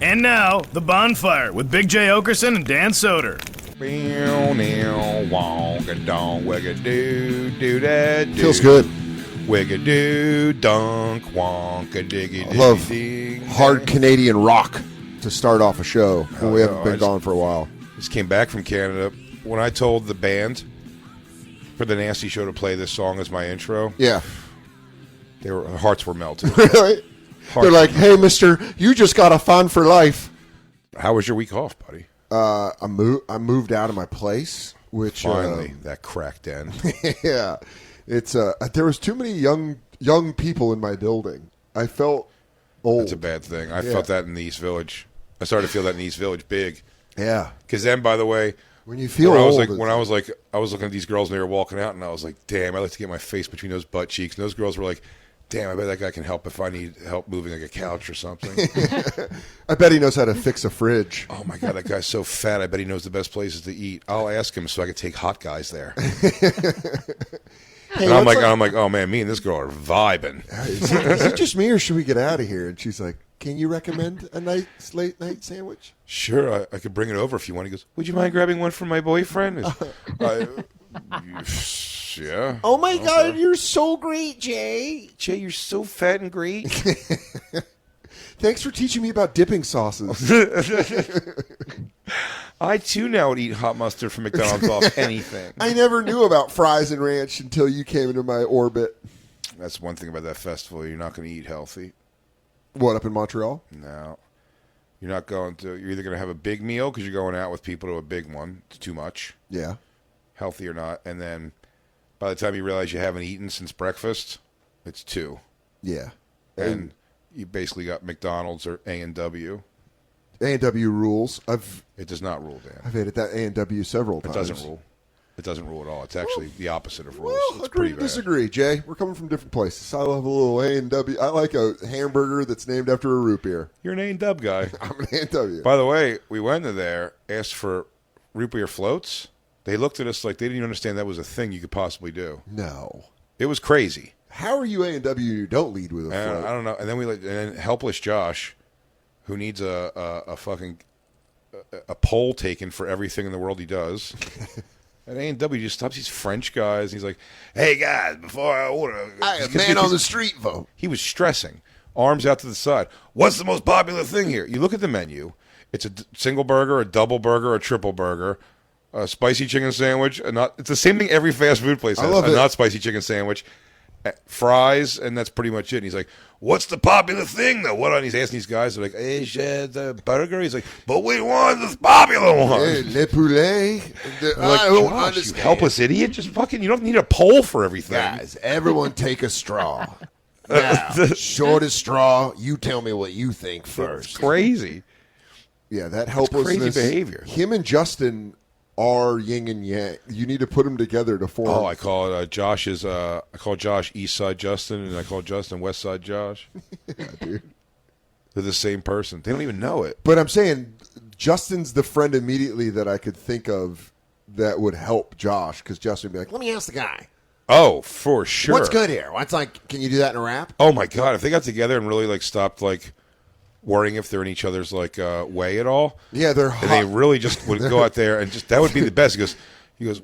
And now, The Bonfire with Big J. Okerson and Dan Soder. Feels good. Wigga-doo, dunk, wonka, diggy, I love ding. hard Canadian rock to start off a show when we haven't been gone for a while. Just came back from Canada. When I told the band for the Nasty Show to play this song as my intro, Yeah. their hearts were melted. Really? They're like, hey, mister, you just got a fun for life. How was your week off, buddy? I moved out of my place, which... Finally, that crack den. Yeah. It's there was too many young people in my building. I felt old. That's a bad thing. I felt that in the East Village. I started to feel that in the East Village big. Yeah. Because then, by the way... When you feel old... I was looking at these girls and they were walking out, and I was like, damn, I like to get my face between those butt cheeks. And those girls were like, damn, I bet that guy can help if I need help moving like a couch or something. I bet he knows how to fix a fridge. Oh, my God, that guy's so fat. I bet he knows the best places to eat. I'll ask him so I can take hot guys there. Hey, and I'm like, oh, man, me and this girl are vibing. Is it just me, or should we get out of here? And she's like, can you recommend a nice late-night sandwich? Sure, I could bring it over if you want. He goes, would you mind grabbing one for my boyfriend? Yeah. Oh, my God, you're so great, Jay. Jay, you're so fat and great. Thanks for teaching me about dipping sauces. I, too, now would eat hot mustard from McDonald's off anything. I never knew about fries and ranch until you came into my orbit. That's one thing about that festival. You're not going to eat healthy. What, up in Montreal? No. You're not going to. You're either going to have a big meal because you're going out with people to a big one. It's too much. Yeah. Healthy or not. And then by the time you realize you haven't eaten since breakfast, it's 2. Yeah. And you basically got McDonald's or A&W. A&W rules. It does not rule, Dan. I've ate at that A&W several times. It doesn't rule. It doesn't rule at all. It's actually the opposite of rules. Well, It's agree pretty to bad. disagree, Jay. We're coming from different places. I love a little A&W. I like a hamburger that's named after a root beer. You're an A&W guy. I'm an A&W. By the way, we went in there, asked for root beer floats. They looked at us like they didn't even understand that was a thing you could possibly do. No. It was crazy. How are you A&W? You don't lead with a float. I don't know. And then and then helpless Josh, who needs a fucking a poll taken for everything in the world he does. And A&W just stops these French guys. And he's like, "Hey guys, before I order, man on the street vote." He was stressing, arms out to the side. What's the most popular thing here? You look at the menu. It's a single burger, a double burger, a triple burger, a spicy chicken sandwich. It's the same thing every fast food place has. I love a it. not spicy chicken sandwich, fries, and that's pretty much it. And he's like, "What's the popular thing though?" What? And he's asking these guys, they're like, "Hey, the burger." He's like, "But we want the popular one." Hey, le poulet. I'm like, I don't Josh, understand. you helpless idiot. Just fucking, you don't need a poll for everything. Guys, everyone take a straw. Now, shortest straw, you tell me what you think first. It's crazy. Yeah, that helplessness. Crazy behavior. Him and Justin are yin and yang. You need to put them together to form. Oh, I call it I call Josh East Side Justin, and I call Justin West Side Josh. Yeah, dude. They're the same person. They don't even know it. But I'm saying Justin's the friend immediately that I could think of that would help Josh, because Justin would be like, let me ask the guy. Oh, for sure. What's good here? What's like, can you do that in a rap? Oh, my God. If they got together and really, stopped, worrying if they're in each other's, way at all. Yeah, they're hot. And they really just would go out there and that would be the best. He goes,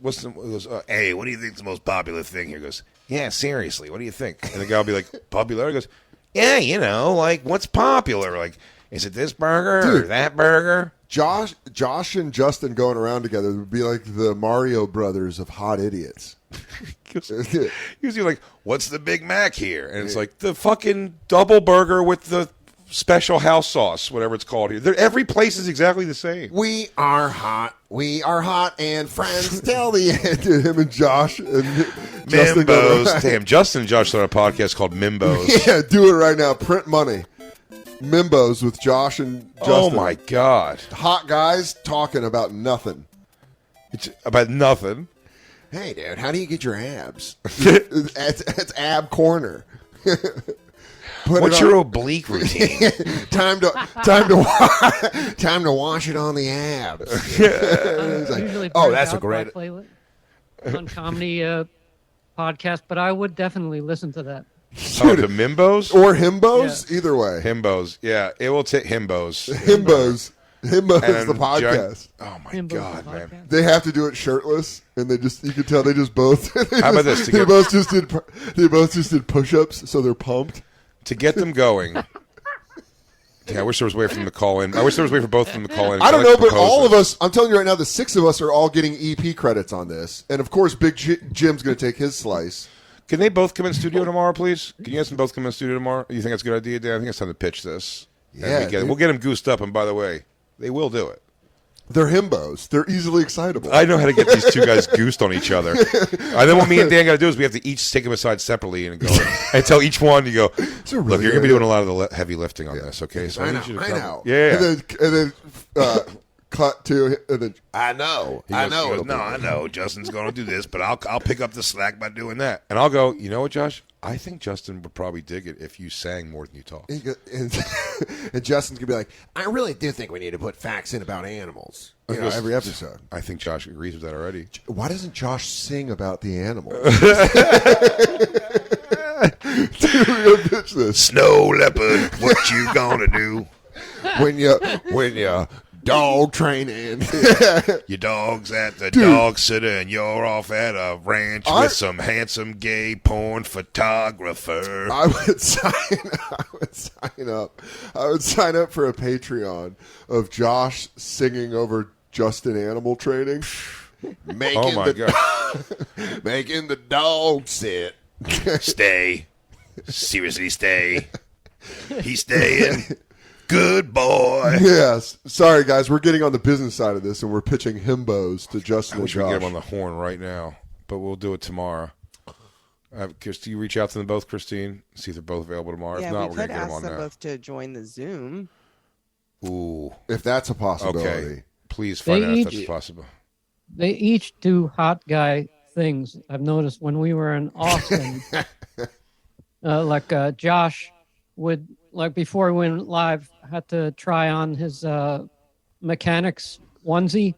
hey, what do you think the most popular thing here? He goes, yeah, seriously, what do you think? And the guy will be like, popular? He goes, yeah, what's popular? Is it this burger or that burger? Josh and Justin going around together would be like the Mario brothers of hot idiots. Usually like, what's the Big Mac here? And it's like the fucking double burger with the special house sauce, whatever it's called here. Every place is exactly the same. We are hot. We are hot and friends. Tell the to him and Josh and Justin. Mimbos. Damn, Justin and Josh started a podcast called Mimbos. Yeah, do it right now. Print money. Mimbos with Josh and Justin. Oh, my God. Hot guys talking about nothing. It's about nothing. Hey, dude, how do you get your abs? It's ab corner. What's your oblique routine? time to wash it on the abs. Usually that's a great playlist on comedy podcast, but I would definitely listen to that. Oh, the Mimbos? Or Himbos? Either way. Himbos. Yeah, it will take Himbos. Himbos. Himbos And the podcast. Oh, my Himbos God, the man. podcast. They have to do it shirtless, and you can tell they just both. How about this? They both just did push-ups, so they're pumped. To get them going. Yeah, I wish there was a way for them to call in. I wish there was a way for both of them to call in. I don't I'd know, like to but propose all of this. us, I'm telling you right now, the 6 of us are all getting EP credits on this. And of course, Big Jim's going to take his slice. Can they both come in studio tomorrow, please? Can you guys both come in studio tomorrow? You think that's a good idea, Dan? I think it's time to pitch this. And Yeah, we'll get them goosed up, and by the way, they will do it. They're himbos. They're easily excitable. I know how to get these two guys goosed on each other. And then what me and Dan got to do is we have to each take them aside separately and go and tell each one, you go, a look, really you're going to good be doing a lot of the heavy lifting on this, okay? So I need you to come. know. Yeah. And then cut to, and then, I know. He goes, no, I know. Justin's going to do this, but I'll pick up the slack by doing that. And I'll go, you know what, Josh? I think Justin would probably dig it if you sang more than you talked. And Justin's going to be like, I really do think we need to put facts in about animals. Every episode. I think Josh agrees with that already. Why doesn't Josh sing about the animals? Dude, we're gonna pitch this. Snow leopard, what you gonna do? When you dog training. Your dog's at the dog sitter and you're off at a ranch with some handsome gay porn photographer. I would sign up. I would sign up for a Patreon of Josh singing over Justin animal training. Oh my God. Making the dog sit. Stay. Seriously, stay. He's staying. Good boy. Yes. Sorry, guys. We're getting on the business side of this, and we're pitching himbos to Justin I and wish we could Josh. get him on the horn right now, but we'll do it tomorrow. Christine, you reach out to them both, Christine. See if they're both available tomorrow. Yeah, if not, we we're could going to get them ask on them now. both to join the Zoom. Ooh. If that's a possibility. Okay. Please find out if that's possible. They each do hot guy things. I've noticed when we were in Austin, Josh would, before he went live, had to try on his mechanics onesie,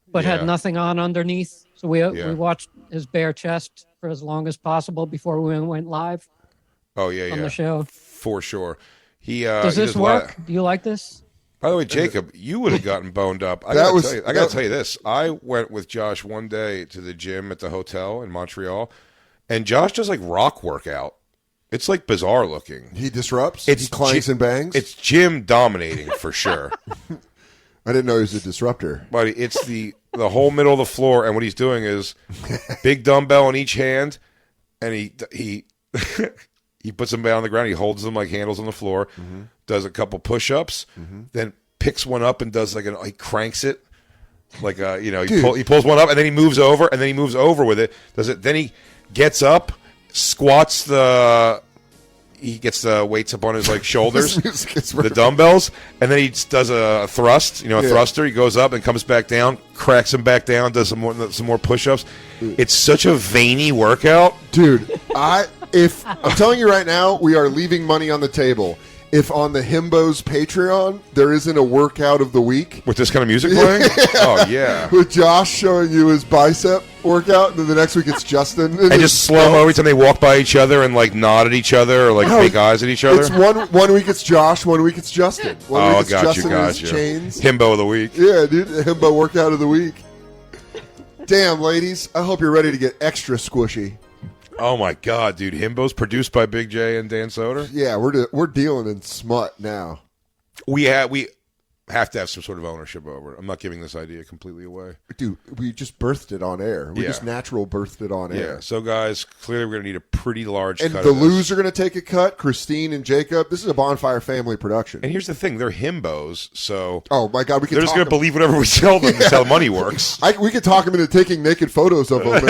but had nothing on underneath. So we watched his bare chest for as long as possible before we went live. Oh, yeah. On the show. For sure. Does this work? Do you like this? By the way, Jacob, you would have gotten boned up. I got to tell you this. I went with Josh one day to the gym at the hotel in Montreal, and Josh does rock workout. It's bizarre looking. He disrupts? He clangs and bangs? It's gym dominating for sure. I didn't know he was a disruptor. Buddy, it's the whole middle of the floor, and what he's doing is big dumbbell in each hand, and he he puts them down on the ground. He holds them like handles on the floor, does a couple push-ups, then picks one up and does he cranks it. He pulls one up, and then he moves over, and then he moves over with it. Then he gets up, squats he gets the weights up on his shoulders, the dumbbells, and then he does a thrust, thruster. He goes up and comes back down, cracks him back down, does some more push-ups. It's such a veiny workout. Dude, I'm telling you right now, we are leaving money on the table. If on the Himbos Patreon there isn't a workout of the week with this kind of music playing, oh yeah, with Josh showing you his bicep workout, and then the next week it's Justin, and just slow mo every time they walk by each other and nod at each other or make eyes at each other. It's one week it's Josh, one week it's Justin. One week it's Justin in his chains. Himbo of the week. Yeah, dude, Himbo workout of the week. Damn, ladies, I hope you're ready to get extra squishy. Oh my God, dude! Himbo's produced by Big J and Dan Soder. Yeah, we're dealing in smut now. We have to have some sort of ownership over it. I'm not giving this idea completely away. Dude, we just birthed it on air. We just natural birthed it on air. Yeah. So guys, clearly we're going to need a pretty large and cut the of this. Loos are going to take a cut. Christine and Jacob. This is a Bonfire family production. And here's the thing: they're himbos, so oh my God, they're just going to believe whatever we tell them. That's how money works. We could talk them into taking naked photos of them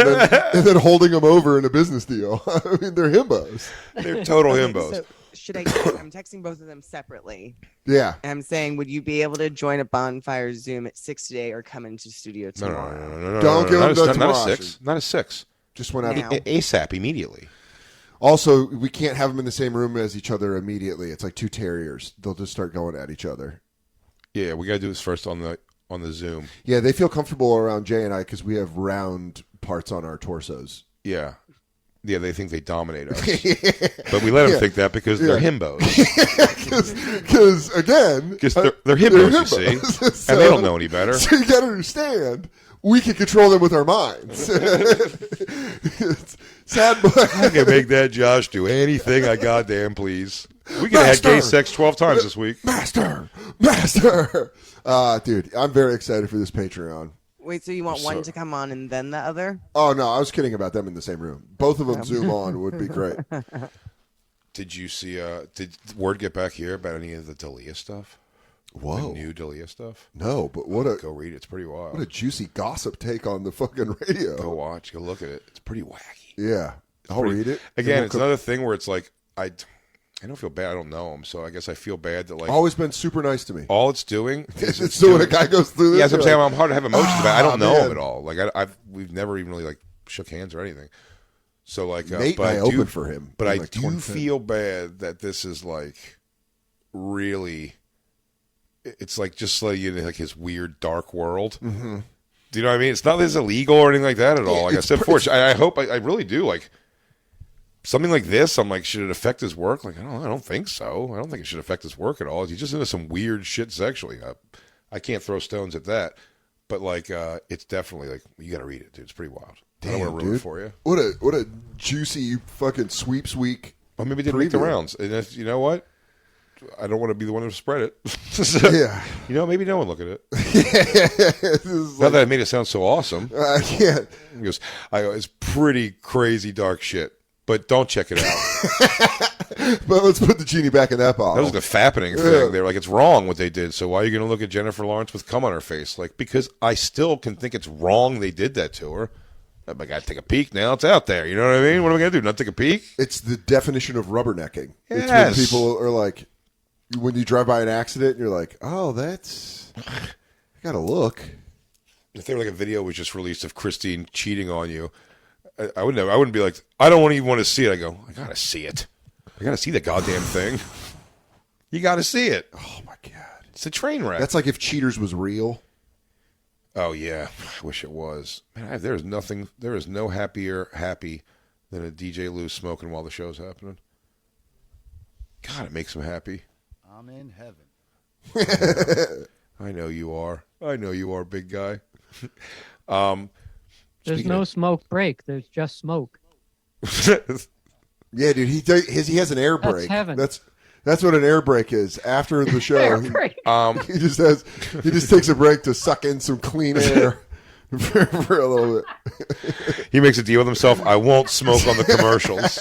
and then holding them over in a business deal. I mean, they're himbos. They're total himbos. So should I'm texting both of them separately. Yeah. I'm saying, would you be able to join a Bonfire Zoom at 6 today or come into studio tomorrow? No. Don't give them the tomorrow. Not a 6. Not a 6. Just went out ASAP immediately. Also, we can't have them in the same room as each other immediately. It's like two terriers. They'll just start going at each other. Yeah, we got to do this first on the Zoom. Yeah, they feel comfortable around Jay and I because we have round parts on our torsos. Yeah. Yeah, they think they dominate us. But we let them think that because they're himbos. Because again... Because they're himbos, you see. So, and they don't know any better. So you got to understand, we can control them with our minds. It's sad, but... I can make that Josh do anything I goddamn please. We could have had gay sex 12 times this week. Master! Dude, I'm very excited for this Patreon. Wait, so you want one to come on and then the other? Oh, no, I was kidding about them in the same room. Both of them Zoom on would be great. Did you see, did word get back here about any of the Dalia stuff? Whoa. The new Dalia stuff? No, but go read it. It's pretty wild. What a juicy gossip take on the fucking radio. Go watch. Go look at it. It's pretty wacky. Yeah. I'll read it. Again, it's another thing where it's like, I don't feel bad. I don't know him, so I guess I feel bad that always been super nice to me. All it's doing is so when a guy goes through this, yeah, I'm saying I'm hard to have emotions about. I don't know man. him at all. Like we've never even really like shook hands or anything. So like, Nate but and I opened for him. But I do feel bad that this is like really. It's like just like like his weird dark world. Mm-hmm. Do you know what I mean? It's not that it's illegal or anything like that at all. Like I said before, I hope I really do like. Something like this, I'm like, should it affect his work? Like, I don't think so. I don't think it should affect his work at all. He's just into some weird shit sexually. I can't throw stones at that. But like, it's definitely like, you got to read it, dude. It's pretty wild. Damn, I don't want to ruin it for you. What a juicy fucking sweeps week. Well, maybe it didn't make the rounds. And if, you know what? I don't want to be the one to spread it. So, yeah. You know, maybe no one look at it. Not that I made it sound so awesome. I can't. He goes, it's pretty crazy dark shit. But don't check it out. But let's put the genie back in that bottle. That was the fappening thing. They're like, it's wrong what they did. So why are you going to look at Jennifer Lawrence with cum on her face? Like, because I still can think it's wrong they did that to her. I got to take a peek now. It's out there. You know what I mean? What am I going to do? Not take a peek? It's the definition of rubbernecking. Yes. It's when people are like, when you drive by an accident, and you're like, oh, that's... I got to look. If there were like a video was just released of Christine cheating on you, I wouldn't be like, I don't even want to see it. I go, I gotta see it. I gotta see the goddamn thing. You gotta see it. Oh my god, it's a train wreck. That's like if Cheaters was real. Oh yeah, I wish it was. Man, there is no happy than a DJ Lou smoking while the show's happening. God, it makes him happy. I'm in heaven. I know you are. I know you are, big guy. There's no smoke break. There's just smoke. Yeah, dude. He has an air brake. That's heaven. That's what an air brake is. After the show, Air brake. he just takes a break to suck in some clean air for a little bit. He makes a deal with himself. I won't smoke on the commercials.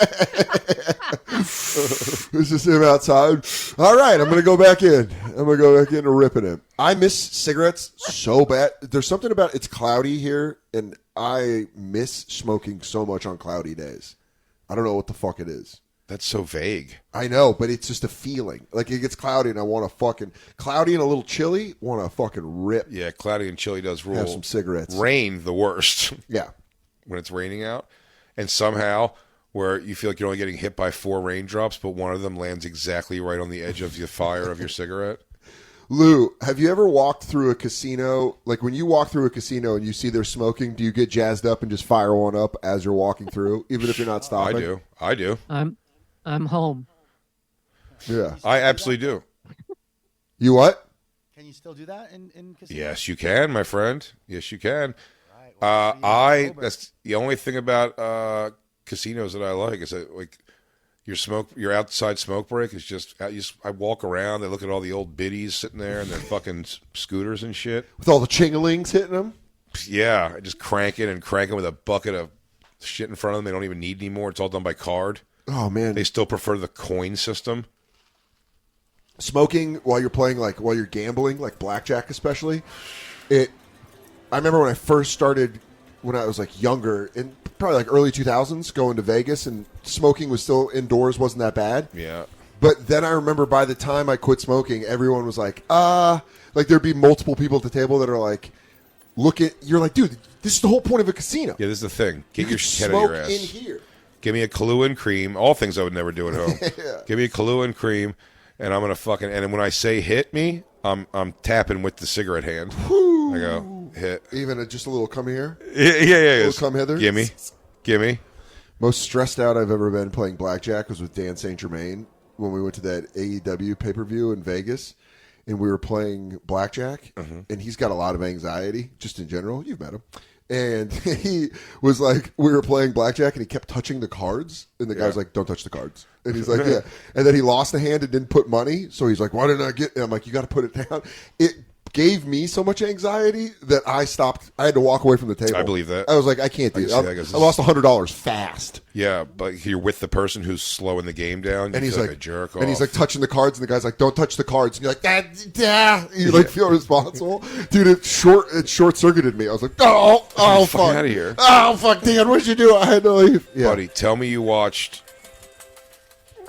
It's just him outside. All right, I'm going to go back in. I'm going to go back into ripping him. I miss cigarettes so bad. There's something about it's cloudy here, and I miss smoking so much on cloudy days. I don't know what the fuck it is. That's so vague. I know, but it's just a feeling. Like it gets cloudy, and I want to fucking cloudy and a little chilly. Want to fucking rip. Yeah, cloudy and chilly does rule. Have some cigarettes. Rain, the worst. Yeah, when it's raining out, and somehow where you feel like you're only getting hit by 4 raindrops, but one of them lands exactly right on the edge of the fire of your cigarette. Lou, have you ever walked through a casino? Like when you walk through a casino and you see they're smoking, do you get jazzed up and just fire one up as you're walking through, even if you're not stopping? I do. I'm home. Yeah, I absolutely do. You what? Can you still do that in casinos? Yes, you can, my friend. Yes, you can. Right, well, that's the only thing about casinos that I like is that like your outside smoke break is just I walk around, they look at all the old biddies sitting there and their fucking scooters and shit with all the chingalings hitting them. Yeah, I just crank it with a bucket of shit in front of them. They don't even need anymore. It's all done by card. Oh man, they still prefer the coin system. Smoking while you're gambling, like blackjack especially. I remember when I first started, when I was like younger, in probably like early 2000s, going to Vegas, and smoking was still indoors, wasn't that bad. Yeah. But then I remember by the time I quit smoking, everyone was like there'd be multiple people at the table that are like, you're like, dude, this is the whole point of a casino. Yeah, this is the thing. Get your shit out of your ass. in here. Give me a Kahlua and cream. All things I would never do at home. Yeah. Give me a Kahlua and cream, and I'm gonna fucking. And when I say hit me, I'm tapping with the cigarette hand. Woo. I go hit. Even just a little come here. Yeah. A little come hither. Gimme. Most stressed out I've ever been playing blackjack was with Dan St. Germain when we went to that AEW pay-per-view in Vegas, and we were playing blackjack, and he's got a lot of anxiety just in general. You've met him. And he was like, we were playing blackjack, and he kept touching the cards, and the guy's like, don't touch the cards. And he's like, yeah. And then he lost a hand and didn't put money, so he's like, why didn't I get... And I'm like, you got to put it down. It gave me so much anxiety that I stopped. I had to walk away from the table. I believe that. I was like, I can't do it. I lost $100 fast. Yeah, but you're with the person who's slowing the game down. And he's like a jerk off. And he's like touching the cards, and the guy's like, don't touch the cards. And you're like, yeah. You like feel responsible. Dude, it short-circuited me. I was like, oh, fuck. Out of here. Oh, fuck, Dan, what'd you do? I had to leave. Yeah. Buddy, tell me you watched...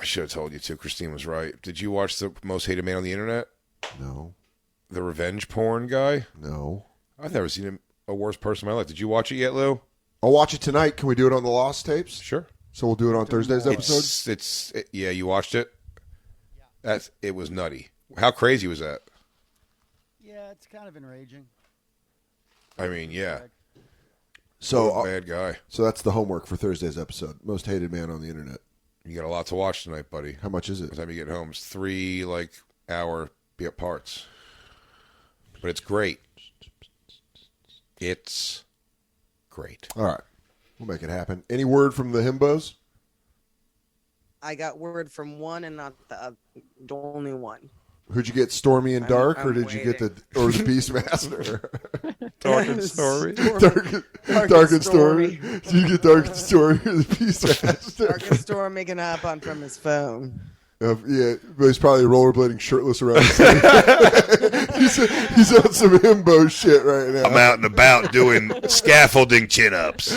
I should have told you too. Christine was right. Did you watch The Most Hated Man on the Internet? No. The revenge porn guy? No. I've never seen a worse person in my life. Did you watch it yet, Lou? I'll watch it tonight. Can we do it on the Lost tapes? Sure. So we'll do it on Thursday's episode? Yeah, you watched it? It was nutty. How crazy was that? Yeah, it's kind of enraging. I mean, yeah. So bad guy. So that's the homework for Thursday's episode. Most hated man on the internet. You got a lot to watch tonight, buddy. How much is it? By the time you get home, it's 3 hour parts. But it's great. It's great. All right. We'll make it happen. Any word from the himbos? I got word from one and not the only one. Who'd you get, Stormy and Dark, I'm or did you get the Beastmaster? Dark and Story. Dark and Stormy. Did you get Dark and Stormy or the Beastmaster? Dark and Storm making a hop on from his phone. Yeah, but he's probably rollerblading shirtless around the city. he's on some himbo shit right now. I'm out and about doing scaffolding chin-ups.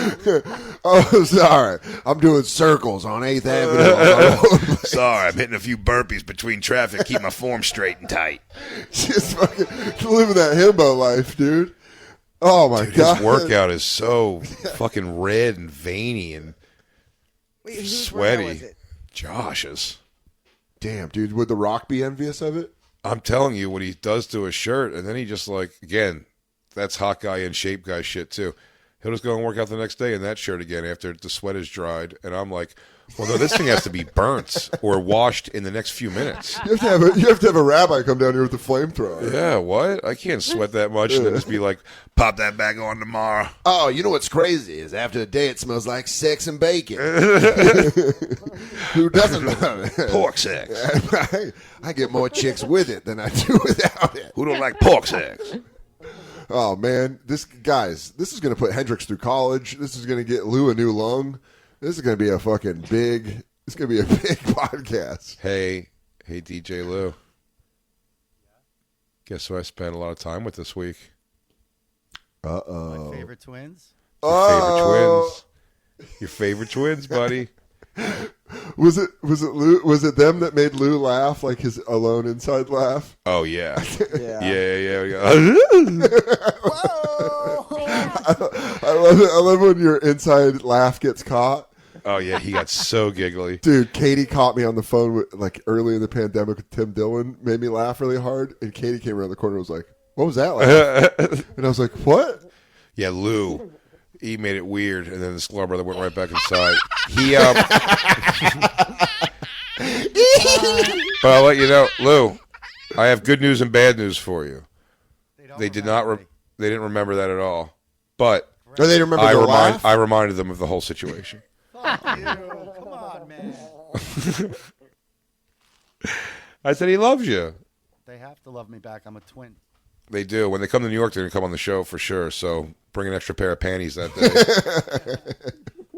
Oh, sorry. I'm doing circles on 8th Avenue. Sorry, I'm hitting a few burpees between traffic. Keep my form straight and tight. Just fucking living that himbo life, dude. Oh, my God. His workout is so fucking red and veiny and Wait, whose sweaty. workout was it? Josh's. Damn, dude. Would The Rock be envious of it? I'm telling you what he does to his shirt, and then he just again, that's hot guy in shape guy shit too. He'll just go and work out the next day in that shirt again after the sweat is dried, and I'm like, well, no, this thing has to be burnt or washed in the next few minutes. You have to have a rabbi come down here with the flamethrower. Yeah, what? I can't sweat that much and then just be like, pop that back on tomorrow. Oh, you know what's crazy is after the day it smells like sex and bacon. Who doesn't love it? Pork sex. I get more chicks with it than I do without it. Who don't like pork sex? Oh, man. This is going to put Hendrix through college. This is going to get Lou a new lung. This is going to be a fucking big, it's going to be a big podcast. Hey, DJ Lou. Guess who I spent a lot of time with this week? Uh-oh. My favorite twins. Your favorite twins, buddy. Was it Lou? Was it them that made Lou laugh, like his alone inside laugh? Oh yeah, Yeah. I love when your inside laugh gets caught. Oh yeah, he got so giggly. Dude, Katie caught me on the phone with, early in the pandemic with Tim Dillon, made me laugh really hard, and Katie came around the corner and was like, "What was that laugh?" And I was like, "What?" Yeah, Lou. He made it weird, and then the Sklar brother went right back inside. But I'll let you know, Lou. I have good news and bad news for you. They did not. They didn't remember that at all. But Or they remember the laugh? I reminded them of the whole situation. Fuck you. Come on, man. I said he loves you. They have to love me back. I'm a twin. They do. When they come to New York, they're going to come on the show for sure. So bring an extra pair of panties that day.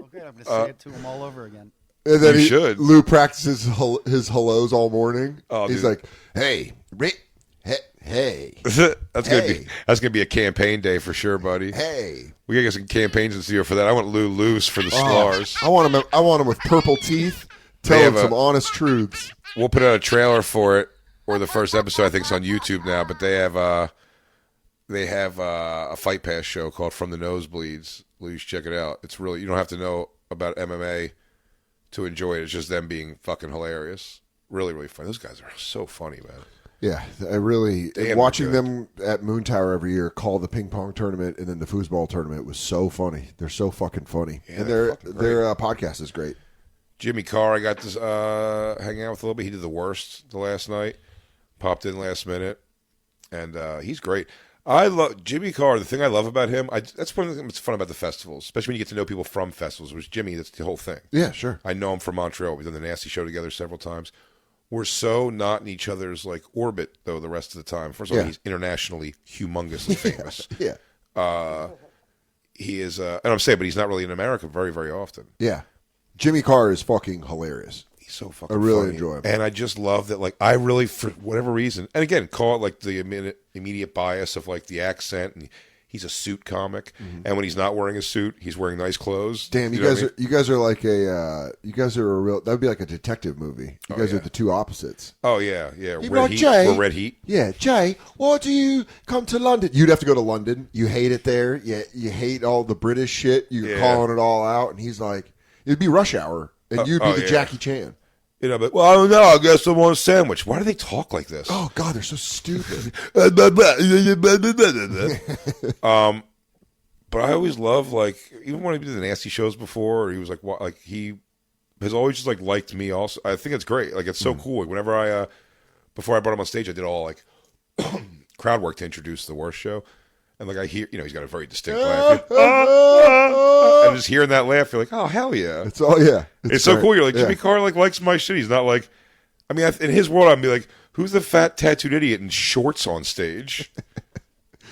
Okay, I'm going to say it to them all over again. And then You should. Lou practices his hellos all morning. Oh, he's dude. like, "Hey, hey, That's gonna be a campaign day for sure, buddy. hey." We gotta get some campaigns in the studio for that. I want Lou loose for the Sklars. I want him with purple teeth, They telling have some honest truths. We'll put out a trailer for it, or the first episode. I think it's on YouTube now. But they have a Fight Pass show called From the Nosebleeds. Lou, you should check it out. It's really, you don't have to know about MMA to enjoy it. It's just them being fucking hilarious. Really, really funny. Those guys are so funny, man. Yeah, I really Damn, watching they're them at Moon Tower every year call the ping pong tournament and then the foosball tournament was so funny. They're so fucking funny, Yeah, and they're fucking their podcast is great. Jimmy Carr, I got to hang out with a little bit. He did the worst the last night. Popped in last minute, and he's great. I love Jimmy Carr. The thing I love about him, that's one of the things that's fun about the festivals, especially when you get to know people from festivals. Which Jimmy, that's the whole thing. Yeah, sure. I know him from Montreal. We've done the Nasty Show together several times. We're so not in each other's like orbit though the rest of the time. First of all, he's internationally humongous and famous. Yeah. He is, and I'm saying, but he's not really in America very, very often. Yeah. Jimmy Carr is fucking hilarious. He's so fucking I really funny. enjoy him. And I just love that, like, I really, for whatever reason, and again, call it like the immediate bias of like the accent, and he's a suit comic, and when he's not wearing a suit, he's wearing nice clothes. Damn, you guys are like you guys are a real. That would be like a detective movie. You guys are the two opposites. Oh yeah, yeah. You'd be Red like, Heat. Jay, We're Red Heat. Yeah, Jay, why do you come to London? You'd have to go to London. You hate it there. You hate all the British shit. You're calling it all out, and he's like, it'd be Rush Hour, and you'd be the Jackie Chan. You know, but well, I don't know. I guess I want a sandwich. Why do they talk like this? Oh God, they're so stupid. But I always love, like, even when he did the Nasty shows before, or he was like he has always just like liked me. Also, I think it's great. Like, it's so cool. Like, whenever I before I brought him on stage, I did all like crowd work to introduce the worst show, and like I hear, he's got a very distinct laugh. And just hearing that laugh, you're like, oh hell yeah! It's all It's so cool. You're like, Jimmy Carr like likes my shit. He's not like, I mean, in his world, I'd be like, who's the fat tattooed idiot in shorts on stage?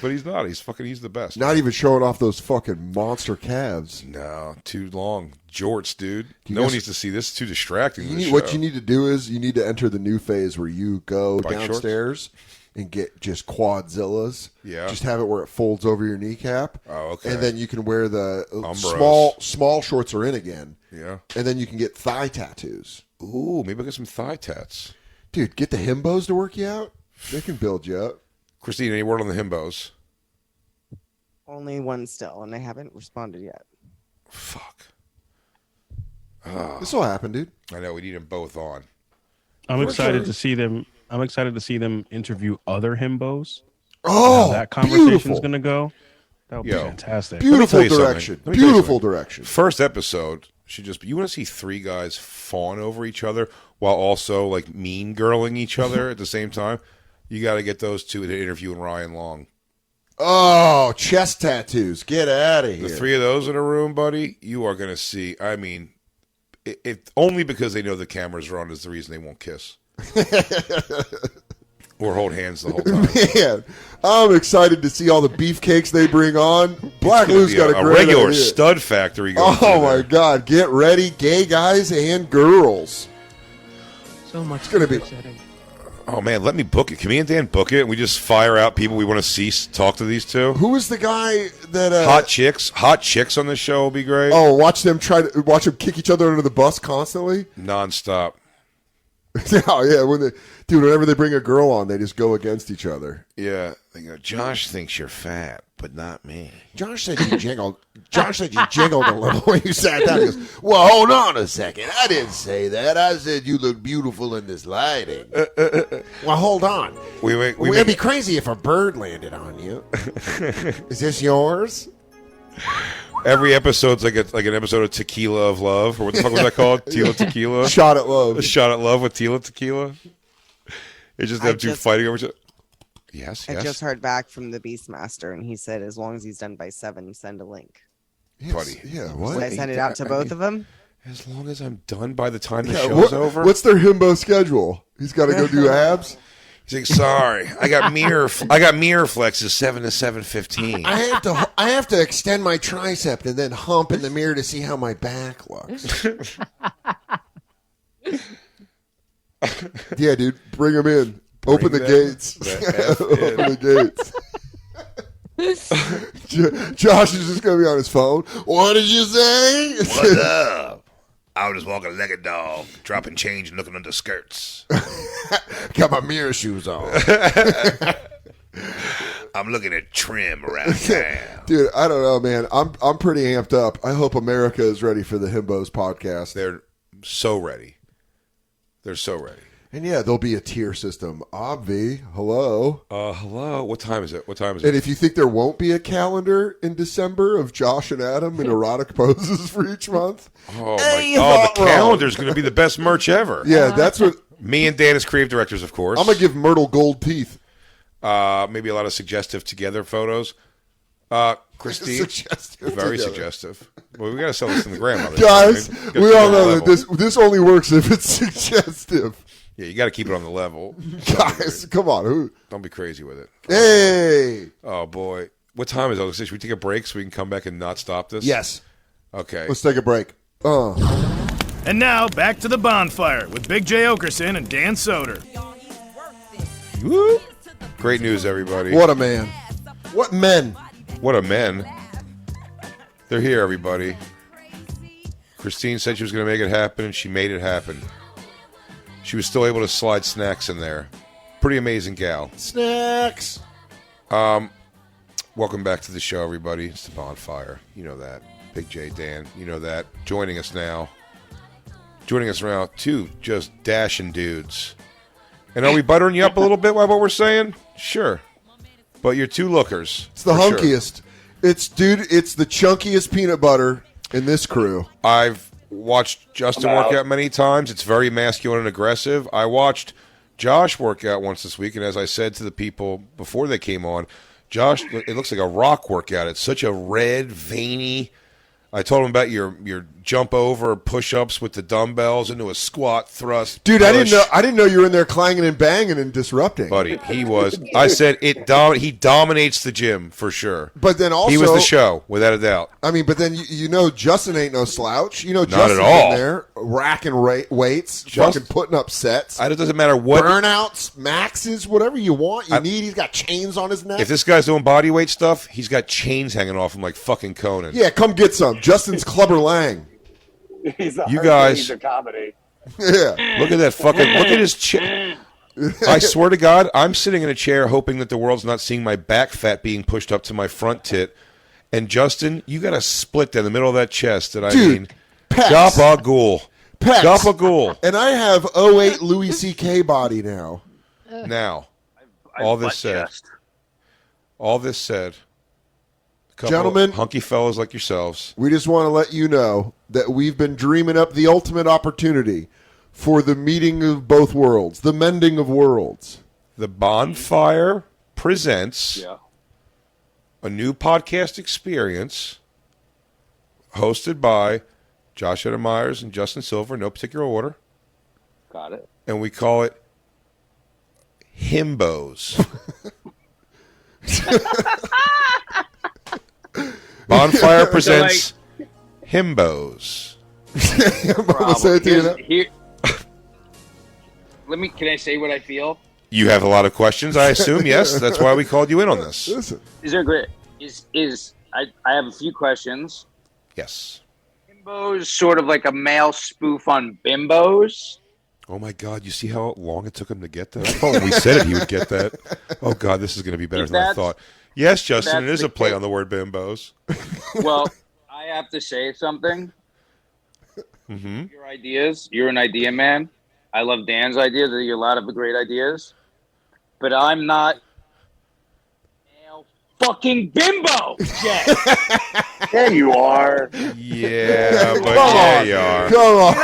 But he's not. He's the best. Not even showing off those fucking monster calves. No, too long. Jorts, dude. No one needs to see this. It's too distracting. What you need to do is you need to enter the new phase where you go Bike downstairs and get just quadzillas. Yeah. Just have it where it folds over your kneecap. Oh, okay. And then you can wear the Umbros. small shorts are in again. Yeah. And then you can get thigh tattoos. Ooh, maybe I'll get some thigh tats. Dude, get the himbos to work you out. They can build you up. Christine, any word on the himbos? Only one still, and I haven't responded yet. Fuck. This will happen, dude. I know, we need them both on. I'm excited to see them. I'm excited to see them interview other himbos. Oh, How that conversation's beautiful. going to go. That would be fantastic. Beautiful Let me tell you direction. something. Let me tell you Beautiful something. direction. First episode should just be, you want to see three guys fawn over each other while also like mean girling each other at the same time? You got to get those two to interviewing Ryan Long. Oh, chest tattoos. Get out of here. The three of those in a room, buddy, you are going to see. I mean, it only because they know the cameras are on is the reason they won't kiss. Or hold hands the whole time. Man, I'm excited to see all the beefcakes they bring on. Black Lou's got a great regular idea. stud factory going Oh my God! Get ready, gay guys and girls. So much. It's gonna be- setting. Oh man, let me book it. Can me and Dan book it? And we just fire out people we want to see talk to these two. Who was the guy that? Hot chicks on this show will be great. Oh, watch them kick each other under the bus constantly. Nonstop. Oh yeah, whenever they bring a girl on, they just go against each other. Yeah, they go, Josh thinks you're fat, but not me. Josh said you jiggled. Josh said you jiggled a little when you sat down. He goes, "Well, hold on a second. I didn't say that. I said you look beautiful in this lighting." Well, hold on. It'd be crazy if a bird landed on you. Is this yours? Every episode's like an episode of Tequila of Love, or what the fuck was that called? Tila Tequila? Shot at love. A shot at love with Tila Tequila? It just them two fighting over each other. Yes. I just heard back from the Beastmaster, and he said as long as he's done by 7, send a link. Yes, Buddy. Yeah, what? Should I send it out to both of them? As long as I'm done by the time the show's over. What's their himbo schedule? He's got to go do abs. He's like, sorry, I got mirror flexes 7 to 7:15. I have to extend my tricep and then hump in the mirror to see how my back looks. Yeah, dude, bring him in. Open the gates. Open the gates. Josh is just going to be on his phone. What did you say? What's up? I was just walking like a dog, dropping change and looking under skirts. Got my mirror shoes on. I'm looking at trim around town. Dude, I don't know, man. I'm pretty amped up. I hope America is ready for the Himbos podcast. They're so ready. They're so ready. And yeah, there'll be a tier system. Obvi, hello. Hello. What time is it? And if you think there won't be a calendar in December of Josh and Adam in erotic poses for each month, oh my! The calendar's going to be the best merch ever. Yeah, that's what. Me and Dan as creative directors, of course. I'm gonna give Myrtle gold teeth. Maybe a lot of suggestive together photos. Christine, very suggestive. Well, we got to sell this in the grandmother. Guys, we all know that this only works if it's suggestive. Yeah, you got to keep it on the level. Guys, come on. Don't be crazy with it. Hey. Oh, boy. What time is it? Should we take a break so we can come back and not stop this? Yes. Okay. Let's take a break. And now, back to the bonfire with Big J. Okerson and Dan Soder. Woo. Great news, everybody. What a man. What men. What a men. They're here, everybody. Christine said she was going to make it happen, and she made it happen. She was still able to slide snacks in there. Pretty amazing gal. Snacks. Welcome back to the show, everybody. It's the Bonfire. You know that. Big J, Dan. You know that. Joining us now, two just dashing dudes. And are we buttering you up a little bit by what we're saying? Sure. But you're two lookers. It's the hunkiest. Sure. It's the chunkiest peanut butter in this crew. I've watched Justin work out many times. It's very masculine and aggressive. I watched Josh work out once this week, and as I said to the people before they came on, Josh, it looks like a rock workout. It's such a red, veiny. I told him about your jump over push-ups with the dumbbells into a squat thrust. Dude, push. I didn't know you were in there clanging and banging and disrupting. Buddy, he was. I said he dominates the gym for sure. But then also he was the show without a doubt. I mean, but then you know Justin ain't no slouch. You know Not Justin's at all. in there racking weights, fucking putting up sets. It doesn't matter what burnouts, maxes, whatever you want. You need. He's got chains on his neck. If this guy's doing body weight stuff, he's got chains hanging off him like fucking Conan. Yeah, come get some. Justin's Clubber Lang. You guys, comedy. Yeah. Look at his chair. I swear to God, I'm sitting in a chair hoping that the world's not seeing my back fat being pushed up to my front tit. And Justin, you got a split down the middle of that chest that gabagool. Gabagool. And I have 08 Louis C.K. body now. Now, all this said, gentlemen, hunky fellas like yourselves, we just want to let you know that we've been dreaming up the ultimate opportunity for the meeting of both worlds, the mending of worlds. The Bonfire presents a new podcast experience hosted by Josh Adam Meyers and Justin Silver, no particular order. Got it. And we call it Himbos. Bonfire presents Himbos. Can I say what I feel? You have a lot of questions, I assume. Yes, that's why we called you in on this. Listen. Is there great? I have a few questions. Yes. Himbos, sort of like a male spoof on bimbos. Oh my God! You see how long it took him to get that? I thought when we said it, he would get that. Oh God, this is going to be better than I thought. Yes, Justin, it is a play on the word bimbos. Well, I have to say something. Mm-hmm. Your ideas. You're an idea man. I love Dan's ideas. There are a lot of great ideas. But I'm not male fucking bimbo, Jay. There you are. Yeah, but yeah, you are. Come on.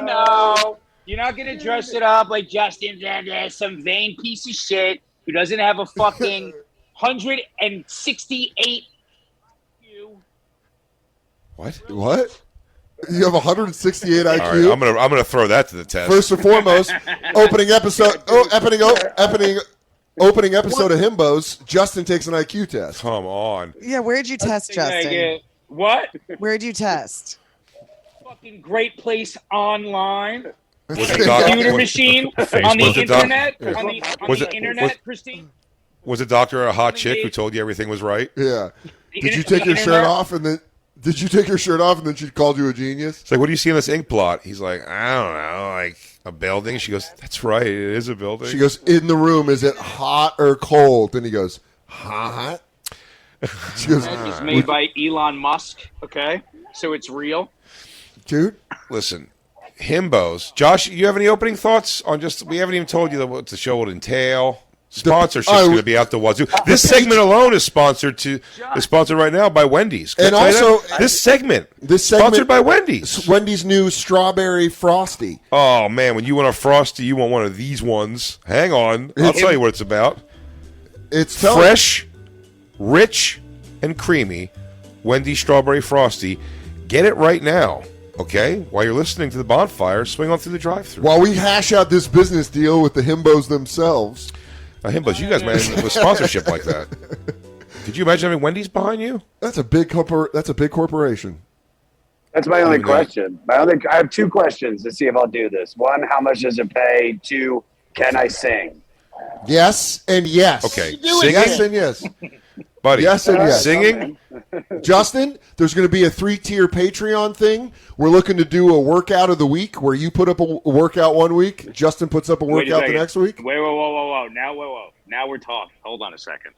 No. You're not going to dress it up like Justin, some vain piece of shit who doesn't have a fucking 168 IQ. What? You have 168 IQ. All right, I'm gonna throw that to the test. First and foremost, opening episode of Himbos, Justin takes an IQ test. Come on. Yeah, where'd you test, Justin? What? Where'd you test? Fucking great place online. Was the Computer machine on the internet. Christine. Was the doctor a hot chick who told you everything was right? Yeah. Did you take your shirt off and then she called you a genius? It's like, what do you see in this ink blot? He's like, I don't know, like a building. She goes, that's right, it is a building. She goes, in the room, is it hot or cold? And he goes, hot. She goes, it's made by Elon Musk. Okay, so it's real. Dude, listen, Himbos. Josh, you have any opening thoughts on just? We haven't even told you what the show will entail. Sponsorship's going to be out the wazoo. This segment alone is sponsored right now by Wendy's. And also, this segment sponsored by Wendy's. Wendy's new strawberry frosty. Oh man, when you want a frosty, you want one of these ones. Hang on, I'll tell you what it's about. It's fresh, rich, and creamy. Wendy's strawberry frosty. Get it right now. Okay, while you're listening to the Bonfire, swing on through the drive-thru. While we hash out this business deal with the himbos themselves. Himbos, you guys might end up with sponsorship like that. Could you imagine having Wendy's behind you? That's a big corporation. That's my only question. I have 2 questions to see if I'll do this. 1, how much does it pay? 2, can I sing? Yes and yes. Okay, singing? Yes and yes. Buddy, yes and yes. Singing? Justin, there's going to be a 3-tier Patreon thing. We're looking to do a workout of the week where you put up a workout one week. Justin puts up a workout the next week. Whoa. Now we're talking. Hold on a second.